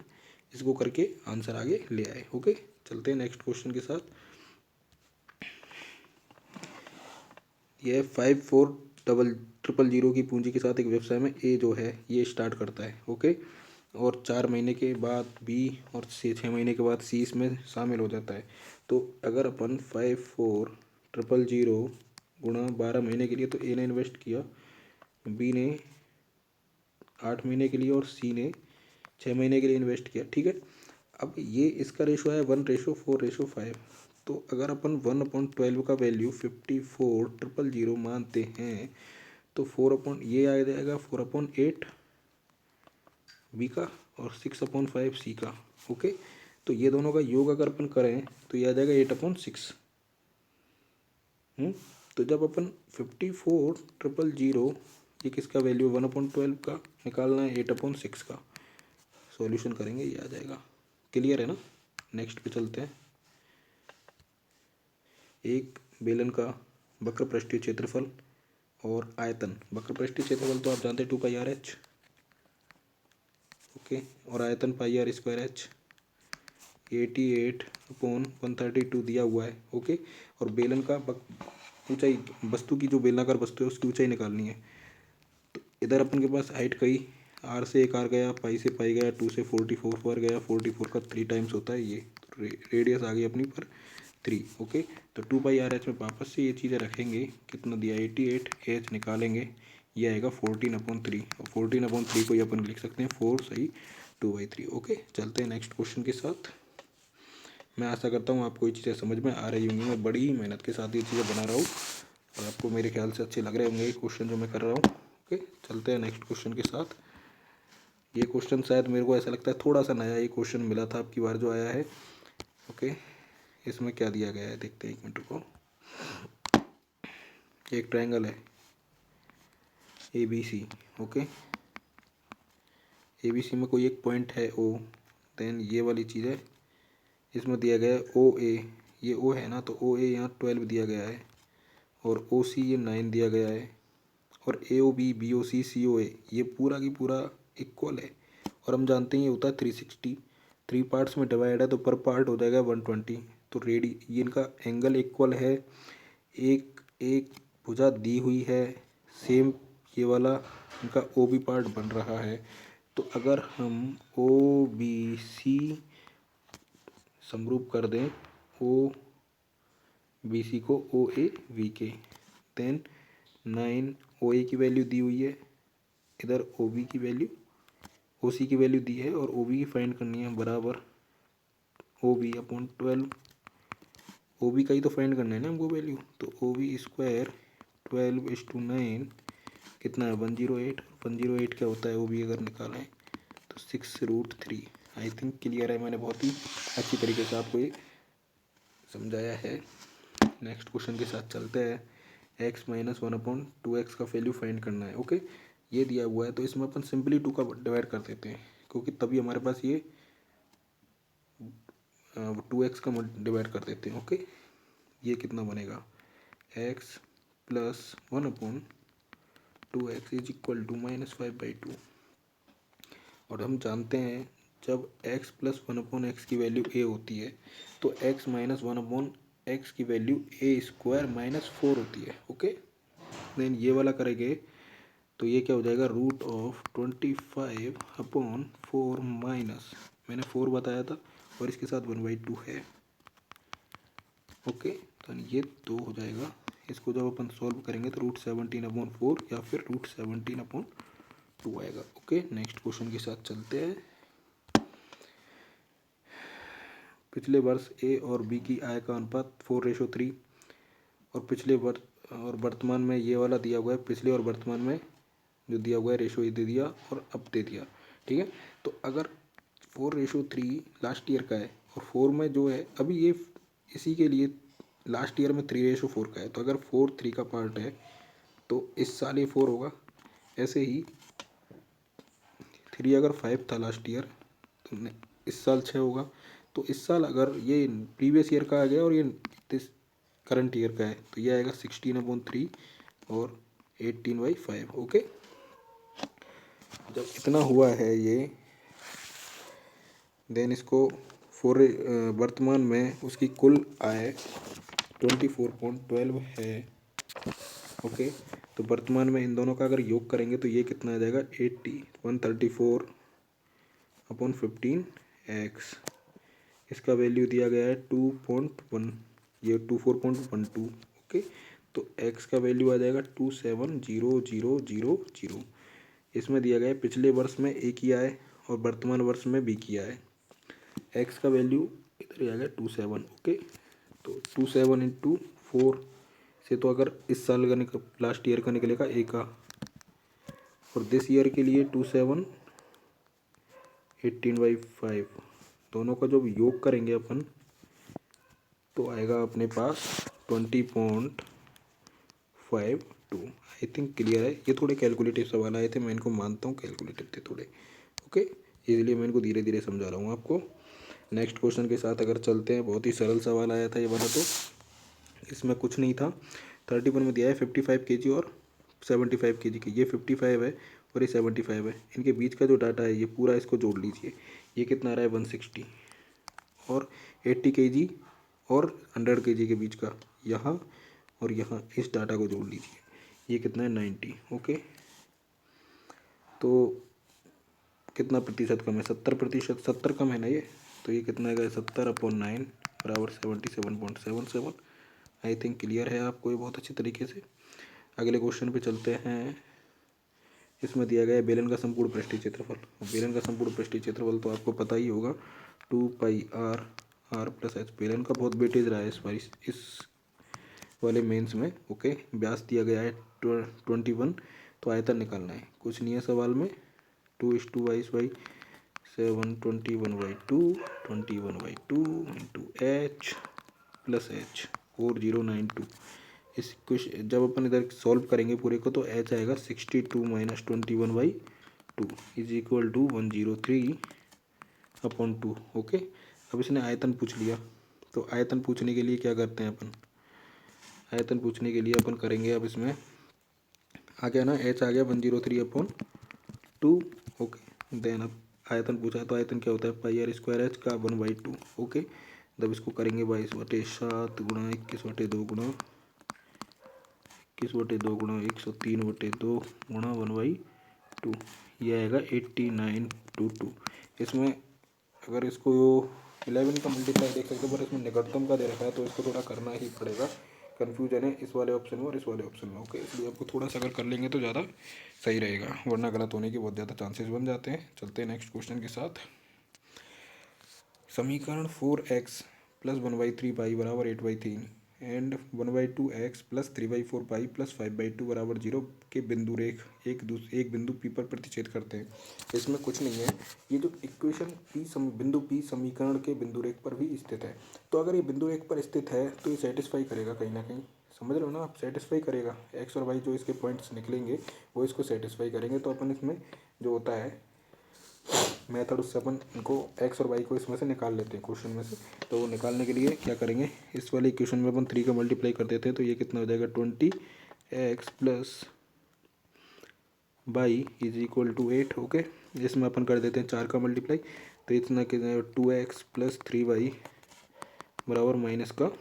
इसको करके आंसर आगे ले आए। ओके, चलते हैं नेक्स्ट क्वेश्चन के साथ। यह 54,000 की पूंजी के साथ एक व्यवसाय में ए जो है ये स्टार्ट करता है। ओके, और 4 महीने के बाद बी और 6 महीने के बाद सी इसमें शामिल हो जाता है। तो अगर अपन 54,000 गुणा 12 महीने के लिए, तो ए ने इन्वेस्ट किया, बी ने 8 महीने के लिए और सी ने 6 महीने के लिए इन्वेस्ट किया। ठीक है, अब ये इसका रेशो है 1:4:5। तो अगर अपन 1/12 का वैल्यू 54,000 मानते हैं, तो 4 ये आ जाएगा 4/8 बी का और 6/5 सी का। ओके, तो ये दोनों का योग अगर अपन करें तो ये आ जाएगा 8/6। तो जब अपन 54,000 ये किसका वैल्यू 1/12 का निकालना है, 8/6 का सॉल्यूशन करेंगे, ये आ जाएगा। क्लियर है ना। नेक्स्ट पे चलते हैं। एक बेलन का वक्र पृष्ठीय क्षेत्रफल और आयतन, वक्र पृष्ठीय क्षेत्रफल तो आप जानते हैं 2πr/h। ओके, और आयतन πr²h 88/132 दिया हुआ है। ओके, और बेलन का ऊंचाई, वस्तु की जो बेलनाकार वस्तु है उसकी ऊंचाई निकालनी है। तो इधर अपन के पास हाइट कई, r से 1 r गया, पाई से पाई गया, 2 से 44 पर गया, 44 का 3 टाइम्स होता है ये, तो रेडियस आ गई अपनी पर 3। ओके, तो 2πr/h में वापस से ये चीज़ें रखेंगे, कितना दिया 88, h निकालेंगे, ये आएगा 14/3, और 14/3 को ही अपन लिख सकते हैं 4 सही 2/3। ओके, चलते हैं नेक्स्ट क्वेश्चन के साथ। मैं आशा करता हूँ आपको ये चीज़ें समझ में आ रही होंगी। मैं बड़ी ही मेहनत के साथ ये चीज़ें बना रहा हूँ, और आपको मेरे ख्याल से अच्छे लग रहे होंगे ये क्वेश्चन जो मैं कर रहा हूँ। ओके, चलते हैं नेक्स्ट क्वेश्चन के साथ। ये क्वेश्चन शायद मेरे को ऐसा लगता है थोड़ा सा नया ये क्वेश्चन मिला था आपकी बार जो आया है। ओके, इसमें क्या दिया गया है देखते हैं, एक मिनट को। एक ट्रायंगल है ABC। ओके, ABC में कोई एक पॉइंट है O, देन ये वाली चीज़ है, इसमें दिया गया है OA, ये O है ना, तो OA यहाँ 12 दिया गया है, और OC ये 9 दिया गया है, और AOB BOC COA ये पूरा की पूरा इक्वल है। और हम जानते हैं ये होता है 360, 3 पार्ट्स में डिवाइड है तो पर पार्ट हो जाएगा 120। तो रेडी ये इनका एंगल इक्वल है, एक एक भुजा दी हुई है, सेम ये वाला इनका OB पार्ट बन रहा है। तो अगर हम OBC समरूप कर दें OBC को OAV के, देन 9 OA की वैल्यू दी हुई है, इधर OB की वैल्यू OC की वैल्यू दी है, और OB की फाइंड करनी है बराबर OB अपॉन 12। OB का ही तो फाइंड करना है ना हमको वैल्यू, तो OB स्क्वायर 12:9 कितना है 108। 108 क्या होता है OB अगर निकालें तो 6√3। आई थिंक क्लियर है, मैंने बहुत ही अच्छी तरीके से आपको ये समझाया है। नेक्स्ट क्वेश्चन के साथ चलते हैं। x - 1/2x का वैल्यू फाइंड करना है। ओके, ये दिया हुआ है तो इसमें अपन सिंपली 2 का डिवाइड कर देते हैं, क्योंकि तभी हमारे पास ये 2x का डिवाइड कर देते हैं। ओके, ये कितना बनेगा x + 1/2x is equal to -5/2। और हम जानते हैं जब x + 1/x की वैल्यू a होती है तो x - 1/x की वैल्यू a² - 4 होती है। ओके, देन ये वाला करेंगे तो ये क्या हो जाएगा √25/4 माइनस, मैंने 4 बताया था और इसके साथ 1/2 है। ओके, तो ये 2 हो जाएगा। इसको जब अपन सॉल्व करेंगे तो √17/4 या फिर √17/2 आएगा। ओके, नेक्स्ट क्वेश्चन के साथ चलते हैं। पिछले वर्ष A और B की आय का अनुपात 4:3, और पिछले वर्ष और वर्तमान में ये वाला दिया हुआ है, पिछले और वर्तमान में जो दिया हुआ है रेशो ये दे दिया और अब दे दिया। ठीक है, तो अगर 4:3 लास्ट ईयर का है और 4 में जो है अभी ये इसी के लिए लास्ट ईयर में 3:4 का है, तो अगर 4 3 का पार्ट है तो इस साल ये 4 होगा। ऐसे ही 3 अगर 5 था लास्ट ईयर तो इस साल 6 होगा। तो इस साल अगर ये प्रीवियस ईयर का आ गया और ये करंट ईयर का है तो ये आएगा 16/3 और 18/5। ओके, जब इतना हुआ है ये, देन इसको वर्तमान में उसकी कुल आय 24.12 है। ओके, तो वर्तमान में इन दोनों का अगर योग करेंगे तो ये कितना आ जाएगा 134/15x। इसका वैल्यू दिया गया है 2.1, ये 24.12। ओके, तो x का वैल्यू आ जाएगा 270000। इसमें दिया गया है पिछले वर्ष में A की आय और वर्तमान वर्ष में B की आय। x का वैल्यू इधर ही आ गया 27। ओके, तो 27 × 4 से तो अगर इस साल का लास्ट ईयर का निकलेगा A का, और दिस ईयर के लिए 27 18/5, दोनों का जब योग करेंगे अपन तो आएगा अपने पास 20.52। आई थिंक क्लियर है। ये थोड़े कैलकुलेटिव सवाल आए थे, मैं इनको मानता हूँ कैलकुलेटिव थे थोड़े। ओके, इसलिए मैं इनको धीरे धीरे समझा रहा हूँ आपको। नेक्स्ट क्वेश्चन के साथ अगर चलते हैं, बहुत ही सरल सवाल आया था ये वाला, तो इसमें कुछ नहीं था। 31 में दिया है 55 kg और 75 kg की, ये 55 है और ये 75 है, इनके बीच का जो डाटा है ये पूरा इसको जोड़ लीजिए। ये कितना आ रहा है 160, और 80 kg और 100 kg के बीच का यहाँ और यहाँ इस डाटा को जोड़ लीजिए, ये कितना है 90। ओके, तो कितना प्रतिशत कम है 70%, 70 कम है ना ये, तो ये कितना है 70/9 बराबर 77.77। आई थिंक क्लियर है आपको ये बहुत अच्छे तरीके से। अगले क्वेश्चन पे चलते हैं। इसमें दिया गया है बेलन का संपूर्ण पृष्ठीय क्षेत्रफल। बेलन का संपूर्ण पृष्ठीय क्षेत्रफल तो आपको पता ही होगा 2πr r + h। बेलन का बहुत वेटेज रहा है इस बार इस वाले मेंस में। ओके, व्यास दिया गया है 21, तो आयतन निकालना है, कुछ नहीं है सवाल में। 2:22/7 21/2 21/2 इंटू एच प्लस एच 4092। इस क्वेश्चन जब अपन इधर सॉल्व करेंगे पूरे को तो एच आएगा 62 - 21/2 इज इक्वल टू 103/2। ओके, अब इसने आयतन पूछ लिया, तो आयतन पूछने के लिए क्या करते हैं अपन, आयतन पूछने के लिए अपन करेंगे, अब इसमें आ गया ना, एच आ गया 103/2। ओके, देन अब आयतन पूछा तो आयतन क्या होता है πr² एच का 1/2। ओके, जब इसको करेंगे 22/7 गुणा 21/2 गुणा 21/2 गुणा 103/2 गुणा 1/2, ये आएगा 8922। इसमें अगर इसको 11 का मल्टीप्लाई देख सकते हो, पर इसमें निकटतम का दे रखा है तो इसको थोड़ा करना ही पड़ेगा। कन्फ्यूजन है इस वाले ऑप्शन में और इस वाले ऑप्शन में। ओके, इसलिए आपको थोड़ा सा अगर कर लेंगे तो ज़्यादा सही रहेगा, वरना गलत होने के बहुत ज़्यादा चांसेस बन जाते हैं। चलते हैं नेक्स्ट क्वेश्चन के साथ। समीकरण 4x + 1/3 बराबर 8/3 एंड 1/2x + 3/4 + 5/2 बराबर 0 के बिंदु रेख एक बिंदु P पर प्रतिच्छेद करते हैं। इसमें कुछ नहीं है, ये जो इक्वेशन बिंदु P समीकरण के बिंदु रेख पर भी स्थित है। तो अगर ये बिंदु रेख पर स्थित है तो ये सेटिस्फाई करेगा कहीं ना कहीं, समझ रहे हो ना आप, सेटिस्फाई करेगा। एक्स और वाई जो इसके पॉइंट्स निकलेंगे वो इसको सेटिस्फाई करेंगे। तो अपन इसमें जो होता है मेथड, उससे अपन इनको एक्स और वाई को इसमें से निकाल लेते हैं क्वेश्चन में से। तो वो निकालने के लिए क्या करेंगे, इस वाले इक्वेशन में अपन 3 का मल्टीप्लाई कर देते हैं, तो ये कितना हो जाएगा 20x + y is equal to 8। Okay, इसमें अपन कर देते हैं 4 का मल्टीप्लाई, तो इतना कितना 2x + 3y बराबर -10।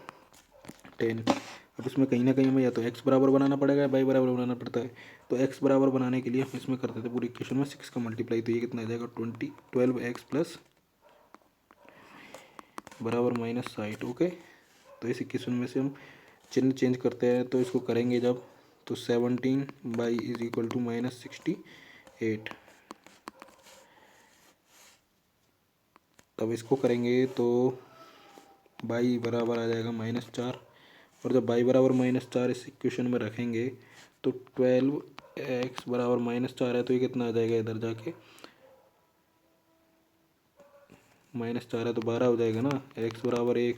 अब इसमें कहीं ना कहीं हमें या तो x बराबर बनाना पड़ेगा या y बराबर बनाना पड़ता है। तो x बराबर बनाने के लिए हम इसमें कर देते हैं पूरी इक्वेशन में 6 का मल्टीप्लाई, तो ये कितना आ जाएगा 12x + बराबर -60। ओके, तो इस इक्वेशन में से हम चिन्ह चेंज करते हैं, तो इसको करेंगे जब, तो 17y इज इक्वल टू -68। तब इसको करेंगे तो y बराबर आ जाएगा -4, और जब y बराबर -4 इस इक्वेशन में रखेंगे तो 12x बराबर -4 है, तो ये कितना आ जाएगा इधर जाके -4 है तो 12 हो जाएगा ना। x बराबर 1,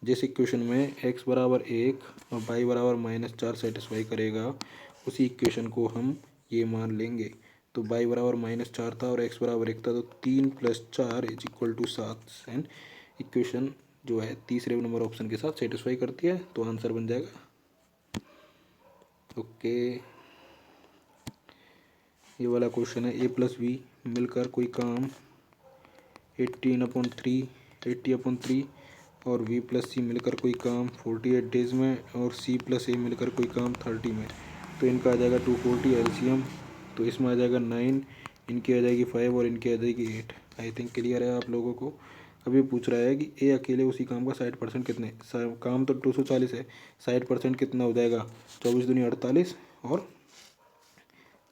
जिस इक्वेशन में x बराबर 1 और y बराबर -4 सेटिस्फाई करेगा, उसी इक्वेशन को हम ये मान लेंगे। तो y बराबर -4 था और x बराबर 1 था, तो 3 + 4 is equal to 7 and equation जो है तीसरे नंबर ऑप्शन के साथ सेटिस्फाई करती है, तो आंसर बन जाएगा। ओके, ये वाला क्वेश्चन है, a + b मिलकर कोई काम 80/3 और v + c मिलकर कोई काम 48 डेज में और c + a मिलकर कोई काम 30 में। तो इनका आ जाएगा 240 एलसीएम, तो इसमें आ जाएगा 9, इनकी आ जाएगी 5 और इनकी आ जाएगी 8। आई थिंक क्लियर है आप लोगों को। अभी पूछ रहा है कि ए अकेले उसी काम का 60% कितने, काम तो 240 है, 60% कितना हो जाएगा 24 दूनी 48, और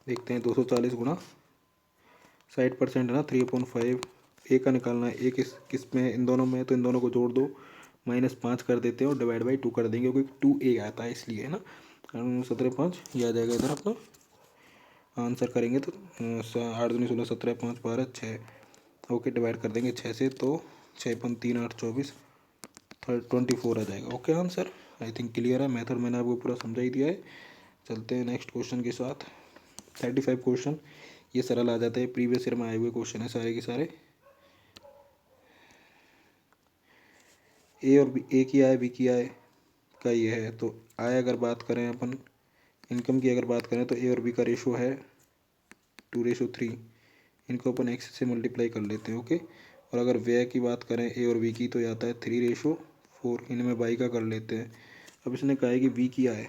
देखते हैं 240 गुणा 60% है ना 3/5। ए का निकालना है, ए किस में, इन दोनों में, तो इन दोनों को जोड़ दो, -5 कर देते हैं और डिवाइड बाई 2 कर देंगे, क्योंकि 2a आता है इसलिए, है ना। 17/5 ये आ जाएगा इधर अपना आंसर करेंगे तो 8 दूनी 16 17 5 12 6। ओके, डिवाइड कर देंगे 6 से, तो 6×3 8 24 24 आ जाएगा। Okay, answer I think clear है। मेथड मैंने आपको पूरा समझा ही दिया है। चलते हैं नेक्स्ट क्वेश्चन के साथ। 35 क्वेश्चन, ये सरल आ जाता है, प्रीवियस ईयर में आए हुए क्वेश्चन है सारे के सारे। ए और बी, ए की आय बी की आय का ये है, तो आय अगर बात करें अपन इनकम की अगर बात करें तो ए और बी का रेशो है 2:3, इनको अपन एक्स से मल्टीप्लाई कर लेते हैं। ओके, और अगर व्यय की बात करें ए और बी की तो ये आता है 3:4, इनमें बाई का कर लेते हैं। अब इसने कहा है कि बी की आय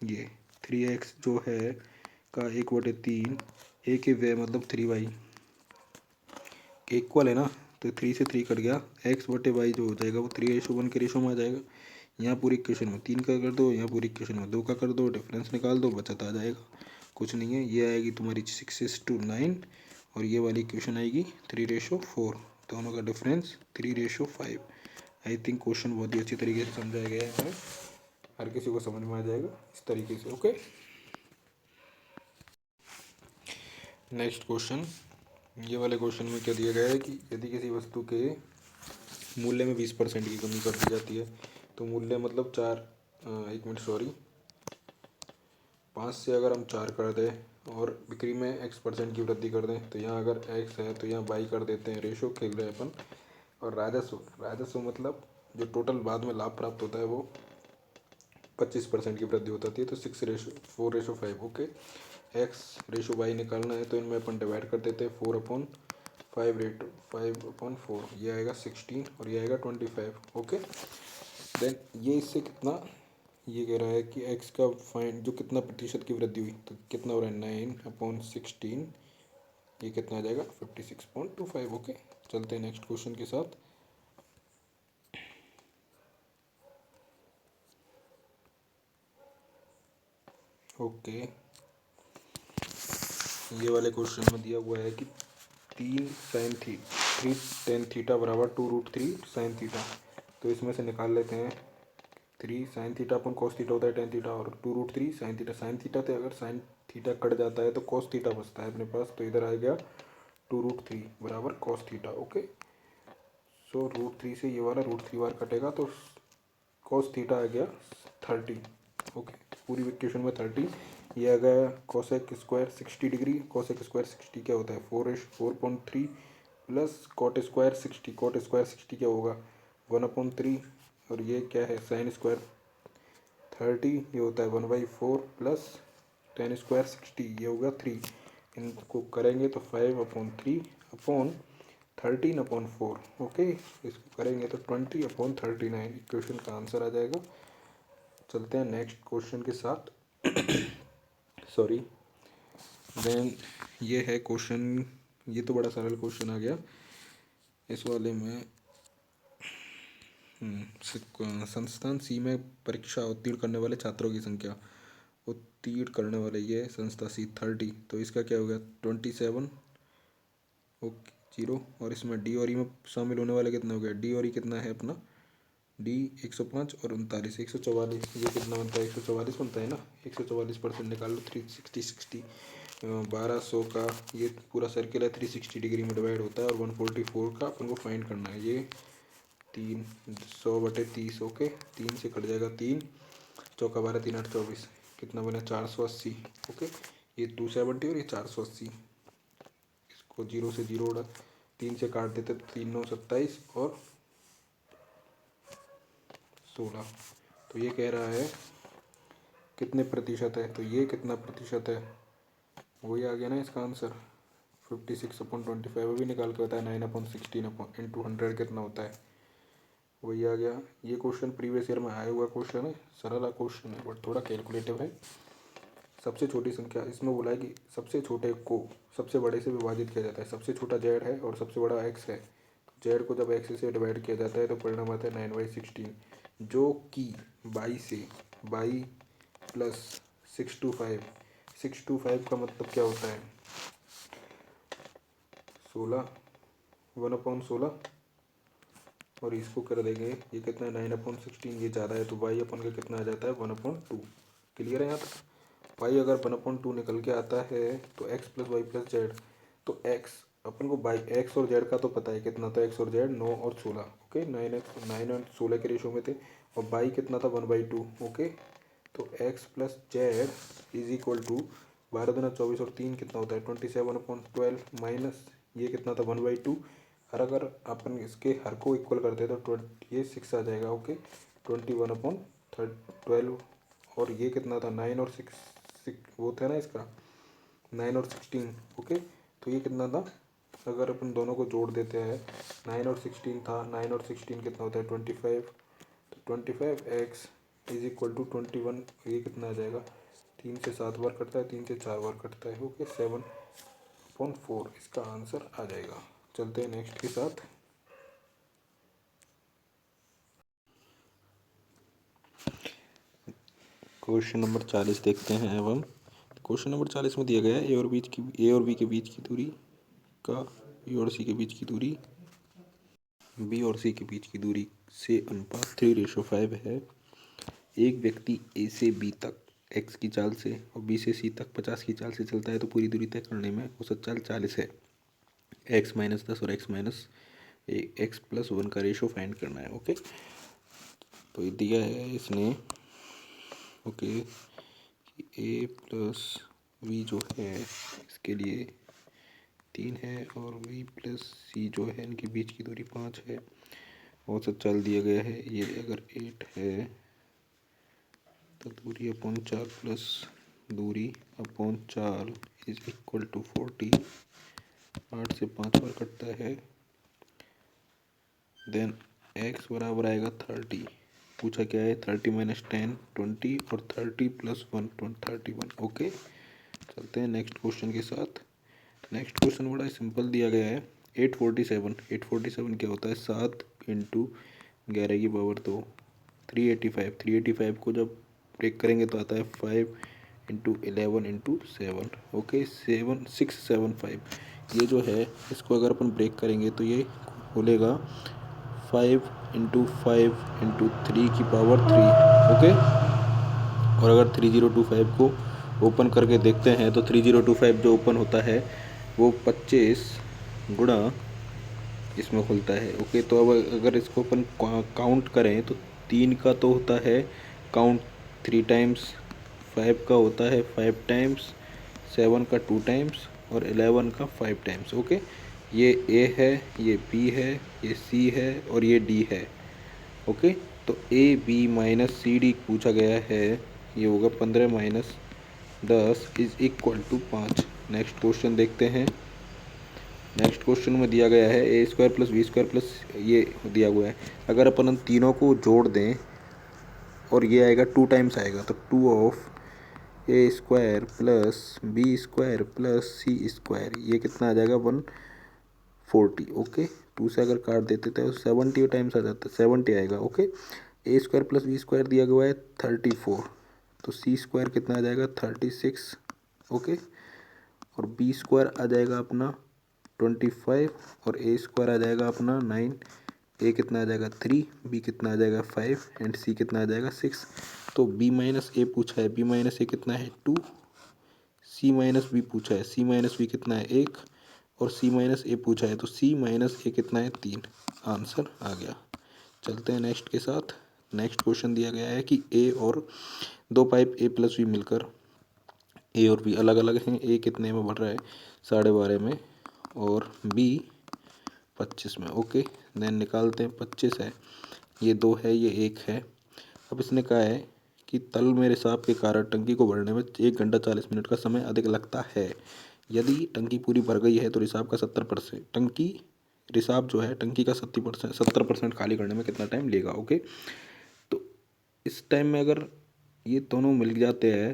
ये 3x जो है का 1/3, ए के व्यय मतलब 3y इक्वल है ना, तो 3 से 3 कट गया, x/y जो हो जाएगा वो 3:1 के रेशो में आ जाएगा। यहाँ पूरी इक्वेशन में 3 का कर दो, यहाँ पूरी इक्वेशन में 2 का कर दो, डिफरेंस निकाल दो, बचत आ जाएगा। कुछ नहीं है, ये आएगी तुम्हारी 6:9 और ये वाली इक्वेशन आएगी 3:4, दोनों का डिफरेंस 3:5। आई थिंक क्वेश्चन बहुत ही अच्छी तरीके से समझाया गया है हमें। हर किसी को समझ में आ जाएगा इस तरीके से। Okay, next question. ये वाले क्वेश्चन में क्या दिया गया है कि यदि किसी वस्तु के मूल्य में 20% की कमी कर दी जाती है तो मूल्य मतलब 5 से अगर हम 4 कर दें और बिक्री में x% की वृद्धि कर दें तो यहाँ अगर x है तो यहाँ y कर देते हैं, रेशो खेल रहे हैं अपन। और राजस्व मतलब जो टोटल बाद में लाभ प्राप्त होता है वो 25% की वृद्धि हो जाती है, तो 4:5। ओके, x/y निकालना है तो इनमें अपन डिवाइड कर देते हैं 4/5 ये आएगा 16 और ये आएगा 25। ओके, देन ये इससे कितना, ये कह रहा है कि x का फाइंड जो कितना प्रतिशत की वृद्धि हुई तो कितना हो रहा है 9/16, ये कितना आ जाएगा 56.25। ओके, चलते हैं नेक्स्ट क्वेश्चन के साथ। ओके, ये वाले क्वेश्चन में दिया हुआ है कि 3 sin θ बराबर 2√3 sin θ। तो इसमें से निकाल लेते हैं 3 sin θ अपन cos θ होता है tan θ और 2√3 sin θ से अगर sin θ कट जाता है तो cos θ बचता है अपने पास, तो इधर आ गया 2√3 बराबर cos θ। ओके, सो √3 से ये वाला √3 बार कटेगा तो cos θ आ गया 30। ओके, पूरी इक्वेशन में 30, ये आ गया cosec square 60 degree. Cosec square 60 क्या होता है 4/3 plus cot square 60। Cot square 60 क्या होगा 1/3 और ये क्या है साइन स्क्वायर 30, ये होता है 1/4 प्लस टेन स्क्वायर 60, ये होगा 3। इनको करेंगे तो 5/3/13/4। ओके, इसको करेंगे तो 20/39 इक्वेशन का आंसर आ जाएगा। चलते हैं नेक्स्ट क्वेश्चन के साथ। सॉरी, देन ये है क्वेश्चन, ये तो बड़ा सरल क्वेश्चन आ गया। इस वाले में संस्थान सी में परीक्षा उत्तीर्ण करने वाले छात्रों की संख्या, उत्तीर्ण करने वाले ये संस्था सी 30, तो इसका क्या हो गया 27। ओके, 0 और इसमें डी और ई में शामिल होने वाले कितना हो गया, डी और ई कितना है अपना, डी 105 और 39 144, ये कितना बनता है 144 बनता है ना। 144% निकाल लो, 360 1200 का ये पूरा सर्किल है 360 डिग्री में डिवाइड होता है और 144 का अपन को फाइंड करना है। ये 300/30। ओके, 3 से कट जाएगा 3, चौका 12 3 8 24, कितना बना 480। ओके, ये 270 और ये 480, इसको 0 से 0 उड़ा 3 से काट देते तो 3 9 27 और 16। तो ये कह रहा है कितने प्रतिशत है, तो ये कितना प्रतिशत है वही आ गया ना इसका आंसर 56/25। अभी निकाल के बताया 9/16 इंटू 100 कितना होता है, वही आ गया। ये क्वेश्चन प्रीवियस ईयर में आया हुआ क्वेश्चन है, सरल क्वेश्चन है बट थोड़ा कैलकुलेटिव है। सबसे छोटी संख्या इसमें बोला है कि सबसे छोटे को सबसे बड़े से विभाजित किया जाता है। सबसे छोटा जेड है और सबसे बड़ा एक्स है, जेड को जब एक्स से डिवाइड किया जाता है तो परिणाम आता है 9/16, जो कि 22 प्लस 6/5 का मतलब क्या होता है 16, 1/16 और इसको कर देंगे ये कितना है 9/16, ये ज़्यादा है तो वाई अपन का कितना आ जाता है 1/2। क्लियर है यहाँ तक। वाई अगर 1/2 निकल के आता है तो X plus Y plus Z, तो एक्स अपन को बाई एक्स और जेड का तो पता है कितना था, एक्स और जेड 9 और 16। ओके, 9 और 16 के रेशो में थे और बाई कितना था 1/2। ओके, तो X plus Z is equal to 12 दूना 24 और 3 कितना होता है 27/12 माइनस ये कितना था 1/2। और अगर अपन इसके हर को इक्वल करते हैं तो ये 6 आ जाएगा। ओके, 21/12 और ये कितना था 9 और 6 वो था ना इसका 9 और 16। ओके, तो ये कितना था अगर अपन दोनों को जोड़ देते हैं 9 और 16 था, 9 और 16 कितना होता है 25, तो 25x इज इक्वल टू 21, ये कितना आ जाएगा 3 से 7 बार कटता है, 3 से 4 बार कटता है। ओके, 7/4 इसका आंसर आ जाएगा। चलते हैं नेक्स्ट के साथ। क्वेश्चन नंबर 40 देखते हैं एवं क्वेश्चन नंबर 40 में दिया गया है ए और बी के बीच की दूरी का बी और सी के बीच की दूरी बी और सी के बीच की दूरी से अनुपात 3:5 है। एक व्यक्ति ए से बी तक एक्स की चाल से और बी से सी तक 50 की चाल से चलता है तो पूरी दूरी तय करने में औसत चाल 40 है। एक्स माइनस 10 और एक्स प्लस 1 का रेशो फाइंड करना है। ओके, तो ये दिया है इसने। ओके, ए प्लस वी जो है इसके लिए 3 है और वी प्लस सी जो है इनके बीच की दूरी 5 है। औसत चाल दिया गया है, ये अगर 8 है तो दूरी अपॉन 4 प्लस दूरी अपॉन चाल इज इक्वल टू 40। 8 से 5 बार कटता है। देन x बराबर आएगा 30। पूछा क्या है, 30 माइनस 10 20 और 30 प्लस 1 31। ओके, चलते हैं नेक्स्ट क्वेश्चन के साथ। नेक्स्ट क्वेश्चन बड़ा सिंपल दिया गया है। 847 क्या होता है, 7 इंटू 11 की पावर 2 385 को जब ब्रेक करेंगे तो आता है 5 इंटू 11 इंटू 7। ओके, 675। ये जो है इसको अगर अपन ब्रेक करेंगे तो ये खुलेगा 5 इंटू 5 इंटू 3 की पावर 3। ओके, और अगर 3025 को ओपन करके देखते हैं तो 3025 जो ओपन होता है वो 25 गुणा इसमें खुलता है। ओके, तो अब अगर इसको अपन काउंट करें तो 3 का तो होता है काउंट 3 टाइम्स, 5 का होता है 5 टाइम्स, 7 का 2 टाइम्स और 11 का 5 टाइम्स। ओके, ये ए है, ये बी है, ये सी है और ये डी है। ओके, तो A B minus C D पूछा गया है, ये होगा 15 माइनस 10 is equal to 5। Next question देखते हैं। नेक्स्ट क्वेश्चन में दिया गया है A square plus B square plus ये दिया हुआ है। अगर अपन उन तीनों को जोड़ दें और ये आएगा 2 टाइम्स आएगा तो 2 of A square plus B square plus C square, ये कितना आ जाएगा 140। ओके, 2 से अगर काट देते तो 70 टाइम्स आ जाता है, 70 आएगा। ओके, ए स्क्वायर प्लस बी स्क्वायर दिया हुआ है 34, तो सी स्क्वायर कितना आ जाएगा 36। ओके, और बी स्क्वायर आ जाएगा अपना 25 और ए स्क्वायर आ जाएगा अपना 9। ए कितना आ जाएगा 3, बी कितना आ जाएगा 5 एंड सी कितना आ जाएगा 6। तो बी माइनस ए पूछा है, बी माइनस ए कितना है 2। सी माइनस बी पूछा है, सी माइनस बी कितना है 1 और सी माइनस ए पूछा है तो सी माइनस ए कितना है 3। आंसर आ गया। चलते हैं नेक्स्ट के साथ। नेक्स्ट क्वेश्चन दिया गया है कि ए और दो पाइप ए प्लस बी मिलकर, ए और बी अलग अलग हैं। ए कितने में बढ़ रहा है 12.5 में और बी 25 में। ओके, देन निकालते हैं। 25 है, ये 2 है, ये 1 है। अब इसने कहा है कि तल में रिसाव के कारण टंकी को भरने में 1 घंटा 40 मिनट का समय अधिक लगता है। यदि टंकी पूरी भर गई है तो रिसाव का 70% टंकी रिसाव जो है टंकी का 70% खाली करने में कितना टाइम लेगा। ओके, तो इस टाइम में अगर ये दोनों मिल जाते हैं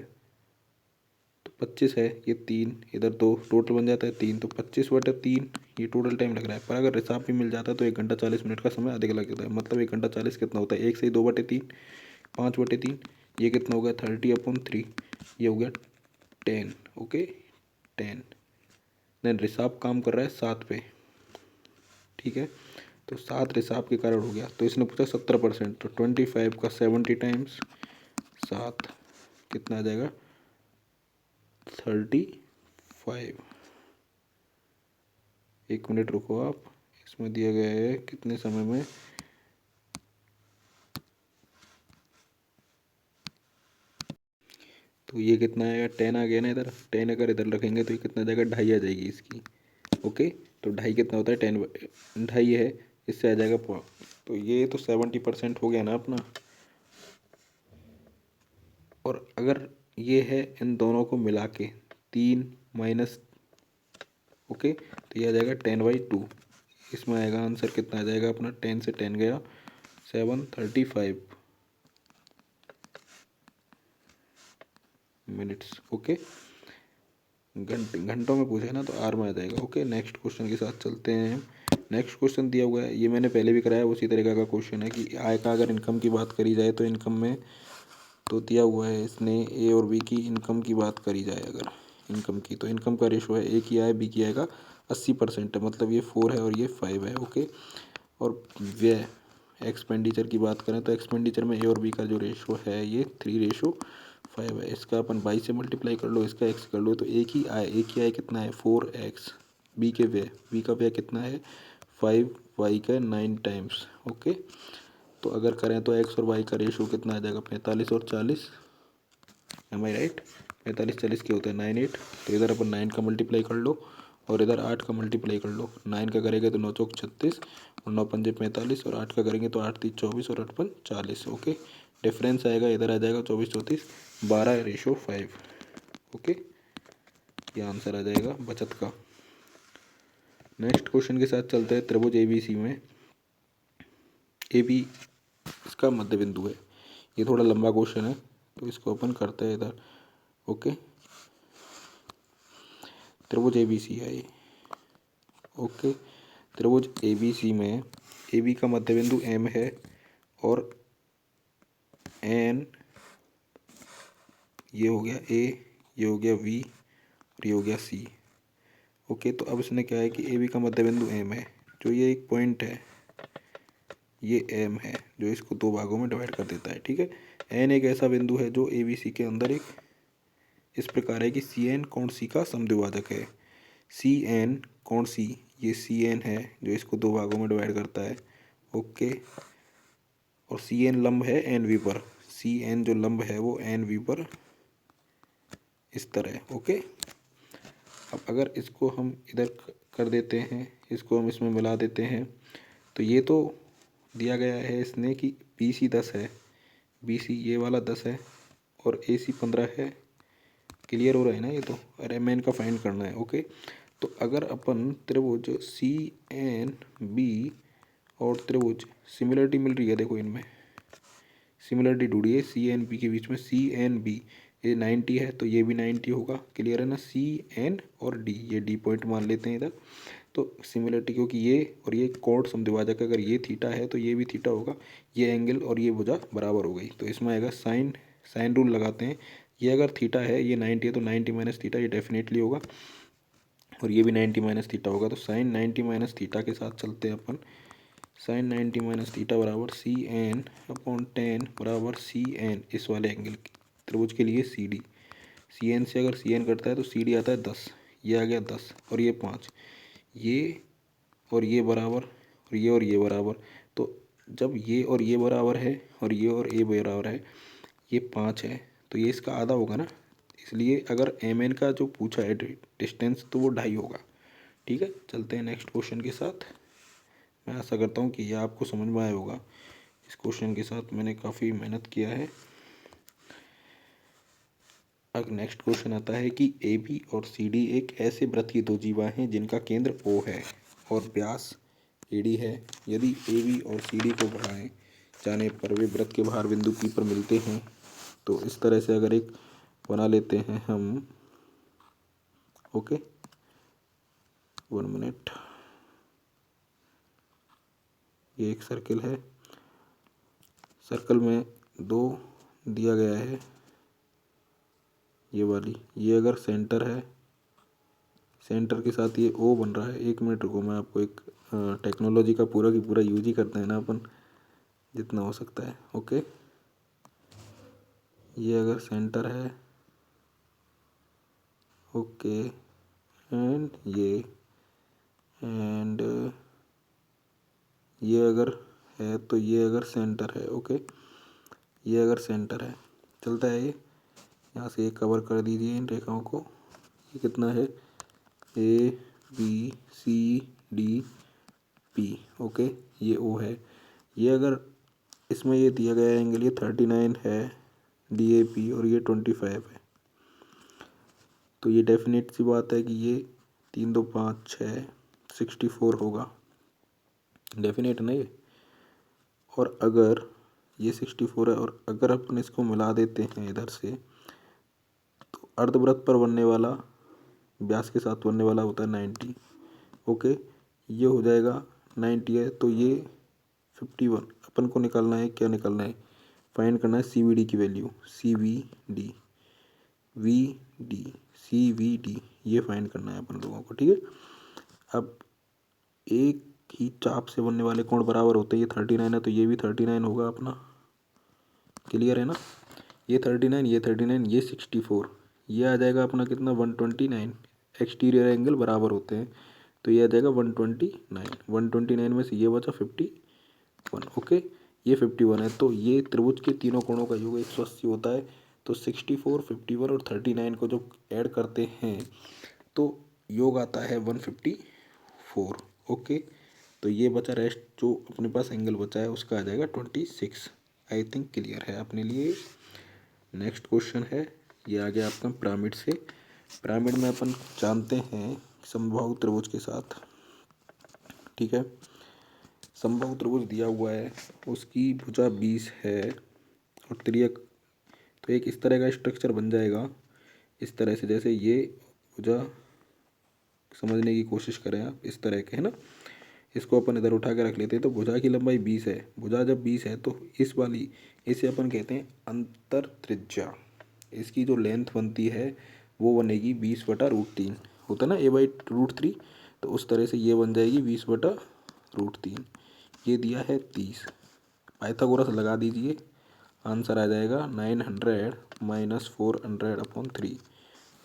तो 25 है, ये 3 इधर 2 टोटल बन जाता है 3, तो 25/3 ये टोटल टाइम लग रहा है। पर अगर रिसाव भी मिल जाता है तो 1 घंटा 40 मिनट का समय अधिक लगता है। मतलब 1 घंटा 40 कितना होता है, 1 से 2/3 5/3, ये कितना हो गया 30/3, ये हो गया 10। ओके, 10। देन रिसाव काम कर रहा है 7 पे। ठीक है, तो 7 रिसाव के कारण हो गया। तो इसने पूछा 70%, तो 25 का 70 टाइम्स 7 कितना आ जाएगा 35। 1 मिनट रुको आप, इसमें दिया गया है कितने समय में, तो ये कितना आएगा 10 आ गया ना इधर। 10 अगर इधर रखेंगे तो ये कितना आ जाएगा 2.5 आ जाएगी इसकी। ओके, तो 2.5 कितना होता है 10, 2.5 है, इससे आ जाएगा तो ये तो 70% हो गया ना अपना। और अगर ये है इन दोनों को मिला के 3 माइनस, ओके, तो ये आ जाएगा 10/2। इसमें आएगा आंसर कितना आ जाएगा अपना, 10 से 10 गया 735 मिनट्स। ओके, घंटों में पूछे ना तो आर में आ जाएगा। ओके, नेक्स्ट क्वेश्चन के साथ चलते हैं। नेक्स्ट क्वेश्चन दिया हुआ है, ये मैंने पहले भी कराया, उसी तरीका का क्वेश्चन है कि आय का अगर इनकम की बात करी जाए तो इनकम में तो दिया हुआ है इसने ए और बी की इनकम की बात करी जाए अगर इनकम की, तो इनकम का रेशो है ए की आय बी की आय का 80% है। मतलब ये 4 है और ये 5 है। ओके, और व्यय एक्सपेंडिचर की बात करें तो एक्सपेंडिचर में ए और बी का जो रेशो है ये 3:5 है। इसका अपन 22 से मल्टीप्लाई कर लो, इसका x कर लो, तो एक ही आय कितना है 4x। बी का व्यय कितना है 5y का 9 टाइम्स। ओके, तो अगर करें तो x और y का रेशो कितना आ जाएगा 45 और 40। एम आई राइट? 45 40 के होते हैं 9 8। तो इधर अपन 9 का मल्टीप्लाई कर लो और इधर 8 का मल्टीप्लाई कर लो। 9 का करेंगे तो 9 चौक 36 और 9 पंजे 45 और 8 का करेंगे तो 8 3 24 और 8 5 40। ओके, डिफरेंस आएगा इधर आ जाएगा 24 34 12:5। ओके, ये आंसर आ जाएगा बचत का। नेक्स्ट क्वेश्चन के साथ चलते हैं। त्रिभुज ABC में ए बी इसका मध्य बिंदु है। ये थोड़ा लंबा क्वेश्चन है तो इसको अपन करते हैं इधर। ओके, त्रिभुज ABC है ये। ओके, त्रिभुज ABC में AB का मध्य बिंदु M है और N ये हो गया A, ये हो गया V और ये हो गया C। ओके, तो अब इसने क्या है कि AB का मध्य बिंदु M है, जो ये एक पॉइंट है, ये M है जो इसको दो भागों में डिवाइड कर देता है। ठीक है, N एक ऐसा बिंदु है जो ABC के अंदर एक इस प्रकार है कि CN कोण C का समद्विभाजक है। CN कोण C, ये CN है जो इसको दो भागों में डिवाइड करता है। ओके, और CN लंब है NV पर। CN जो लंब है वो NV पर इस तरह। ओके, अब अगर इसको हम इधर कर देते हैं, इसको हम इसमें मिला देते हैं, तो ये तो दिया गया है इसने कि BC 10 है, BC ये वाला 10 है और AC 15 है। क्लियर हो रहा है ना ये तो? और MN का फाइंड करना है। ओके, तो अगर अपन त्रिभुज CNB और त्रिभुज सिमिलरिटी मिल रही है, देखो इनमें सिमिलरिटी ढूंढिए CNB के बीच में। CNB ये 90 है तो ये भी 90 होगा। क्लियर है ना? CN और D, ये D पॉइंट मान लेते हैं इधर। तो सिमिलरिटी, क्योंकि ये और ये कोण समद्विभाजक, अगर ये थीटा है तो ये भी थीटा होगा, ये एंगल और ये भुजा बराबर हो गई। तो इसमें आएगा साइन रूल लगाते हैं। ये अगर थीटा है, ये 90 है तो 90 माइनस थीटा, ये डेफिनेटली होगा, और ये भी 90 माइनस थीटा होगा। तो साइन 90 माइनस थीटा के साथ चलते हैं अपन। साइन 90 माइनस थीटा बराबर CN/10 बराबर CN, इस वाले एंगल की त्रिभुज के लिए CD। CN से अगर CN कटता है तो CD आता है 10, ये आ गया 10 और ये 5, ये और ये बराबर और ये बराबर। तो जब ये और ये बराबर है और ये बराबर है, ये 5 है, तो ये इसका आधा होगा ना। इसलिए अगर MN का जो पूछा है डिस्टेंस, तो वो 2.5 होगा। ठीक है, चलते हैं नेक्स्ट क्वेश्चन के साथ। मैं आशा करता हूँ कि यह आपको समझ में आया होगा। इस क्वेश्चन के साथ मैंने काफ़ी मेहनत किया है। अब नेक्स्ट क्वेश्चन आता है कि AB और CD एक ऐसे वृत्त की दो जीवा हैं जिनका केंद्र O है और व्यास AD है। यदि AB और CD को बढ़ाए जाने पर वे वृत्त के बाहर बिंदु P पर मिलते हैं। तो इस तरह से अगर एक बना लेते हैं हम। Okay, 1 minute. ये एक सर्किल है, सर्कल में 2 दिया गया है, ये वाली, ये अगर सेंटर है, सेंटर के साथ ये O बन रहा है। 1 मिनट रुको, मैं आपको एक टेक्नोलॉजी का पूरा की पूरा यूज ही करते हैं ना अपन, जितना हो सकता है। ओके, ये अगर सेंटर है, ओके, एंड ये अगर है तो ये अगर सेंटर है। ओके, ये अगर सेंटर है, चलता है ये। यहाँ से ये कवर कर दीजिए इन रेखाओं को। ये कितना है ABCDP। ओके, ये O है। ये अगर इसमें ये दिया गया एंगल, ये 39 है DAP और ये 25 है। तो ये डेफिनेट सी बात है कि ये 3 2 5 6 64 होगा। डेफिनेट है ना ये? और अगर ये 64 है और अगर अपन इसको मिला देते हैं इधर से, तो अर्धवृत्त पर बनने वाला, व्यास के साथ बनने वाला होता है 90। ओके, ये हो जाएगा 90 है तो ये 51। अपन को निकालना है, क्या निकालना है? फाइंड करना है CVD की वैल्यू। CVD ये फाइंड करना है अपन लोगों को। ठीक है, अब एक कि चाप से बनने वाले कोण बराबर होते हैं। ये 39 है तो ये भी 39 होगा अपना। क्लियर है ना? ये 39, ये 39, ये 64, ये आ जाएगा अपना कितना 129। एक्सटीरियर एंगल बराबर होते हैं तो ये आ जाएगा 129। 129 में से ये बचा 51। ओके, ये 51 है तो ये त्रिभुज के तीनों कोणों का योग 180 होता है। तो 64, 51 और 39 को जब ऐड करते हैं तो योग आता है 154। ओके, तो ये बचा रेस्ट जो अपने पास एंगल बचा है उसका आ जाएगा 26। आई थिंक क्लियर है अपने लिए। नेक्स्ट क्वेश्चन है, ये आ गया आपका पिरामिड से। पिरामिड में अपन जानते हैं समबाहु त्रिभुज के साथ, ठीक है। समबाहु त्रिभुज दिया हुआ है, उसकी भुजा 20 है और त्रियक, तो एक इस तरह का स्ट्रक्चर बन जाएगा इस तरह से। जैसे ये भुजा, समझने की कोशिश करें आप, इस तरह के है ना। इसको अपन इधर उठा के रख लेते हैं। तो भुजा की लंबाई 20 है, भुजा जब 20 है तो इस वाली, इसे अपन कहते हैं अंतर त्रिज्या। इसकी जो लेंथ बनती है वो बनेगी 20/√3, होता है ना a/√3। तो उस तरह से ये बन जाएगी 20/√3। ये दिया है 30। पाइथागोरस लगा दीजिए, आंसर आ जाएगा 900 - 400/3।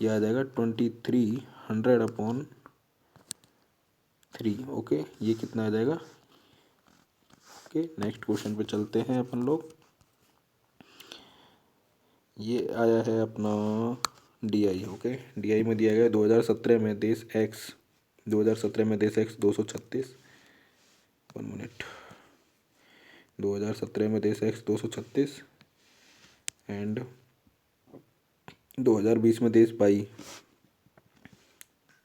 यह आ जाएगा 2300/3। ओके, ये कितना आ जाएगा। ओके, नेक्स्ट क्वेश्चन पे चलते हैं अपन लोग। ये आया है अपना DI। ओके, DI में दिया गया 2017 में देश एक्स, 2017 में देश एक्स 236, 1 मिनट, 2017 में देश एक्स 236 एंड 2020 में देश बाई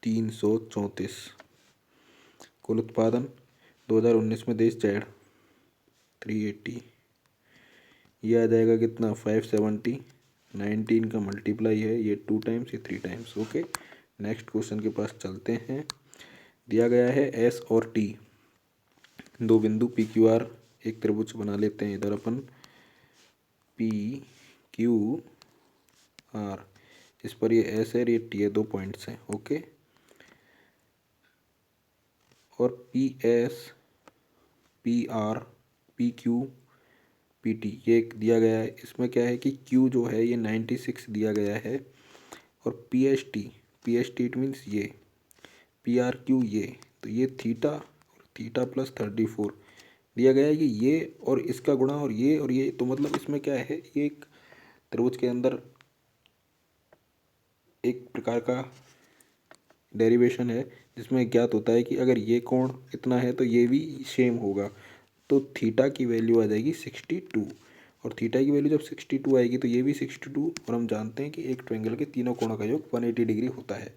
334। कुल उत्पादन 2019 में देश जेड 380। ये आ जाएगा कितना 570। 19 का मल्टीप्लाई है, ये 2 टाइम्स, ये 3 टाइम्स। ओके, नेक्स्ट क्वेश्चन के पास चलते हैं। दिया गया है एस और टी, दो बिंदु PQR, एक त्रिभुज बना लेते हैं इधर अपन PQR। इस पर ये एस है, ये टी है, 2 पॉइंट्स हैं। ओके, और PS, PR, PQ, PT ये एक दिया गया है। इसमें क्या है कि Q जो है ये 96 दिया गया है, और PST इट मीन्स ये, PRQ ये, तो ये थीटा +34 दिया गया है कि ये और इसका गुणा और ये, तो मतलब इसमें क्या है, ये एक त्रिभुज के अंदर एक प्रकार का डेरिवेशन है जिसमें ज्ञात होता है कि अगर ये कोण इतना है तो ये भी सेम होगा। तो थीटा की वैल्यू आ जाएगी 62, और थीटा की वैल्यू जब 62 आएगी तो ये भी 62, और हम जानते हैं कि एक ट्रायंगल के तीनों कोणों का योग 180 डिग्री होता है।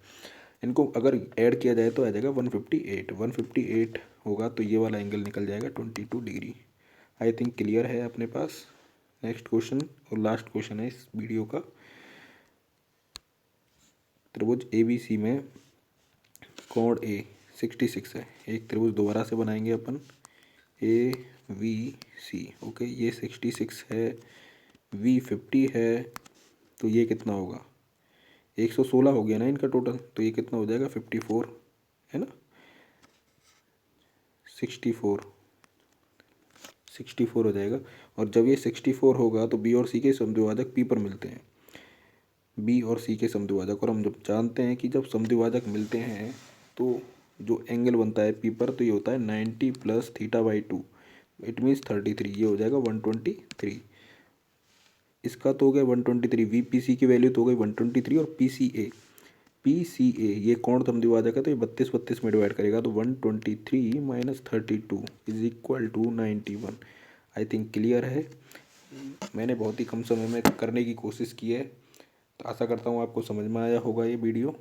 इनको अगर ऐड किया जाए तो आ जाएगा 158 होगा, तो ये वाला एंगल निकल जाएगा 22 डिग्री। आई थिंक क्लियर है अपने पास। नेक्स्ट क्वेश्चन और लास्ट क्वेश्चन है इस वीडियो का। त्रिभुज ABC में कोण A 66 है। एक त्रिभुज दोबारा से बनाएंगे अपन ABC। ओके, ये 66 है, V 50 है, तो ये कितना होगा 116 हो गया ना इनका टोटल। तो ये कितना हो जाएगा 54, है ना, 64 हो जाएगा। और जब ये 64 होगा तो B और C के समद्विभाजक P पर मिलते हैं, B और C के समद्विभाजक। और हम जब जानते हैं कि जब समद्विभाजक मिलते हैं तो जो एंगल बनता है P पर, तो ये होता है 90 + θ/2, इट मीन्स 33। ये हो जाएगा 123। इसका तो हो गया 123, VPC की वैल्यू तो हो गई 123, और PCA ये कोण समद्विभाजक है तो ये 32 में डिवाइड करेगा, तो 123 - 32 = 91। आई थिंक क्लियर है। मैंने बहुत ही कम समय में करने की कोशिश की है, तो आशा करता हूँ आपको समझ में आया होगा ये वीडियो।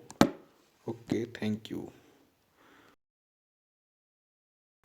Okay, thank you.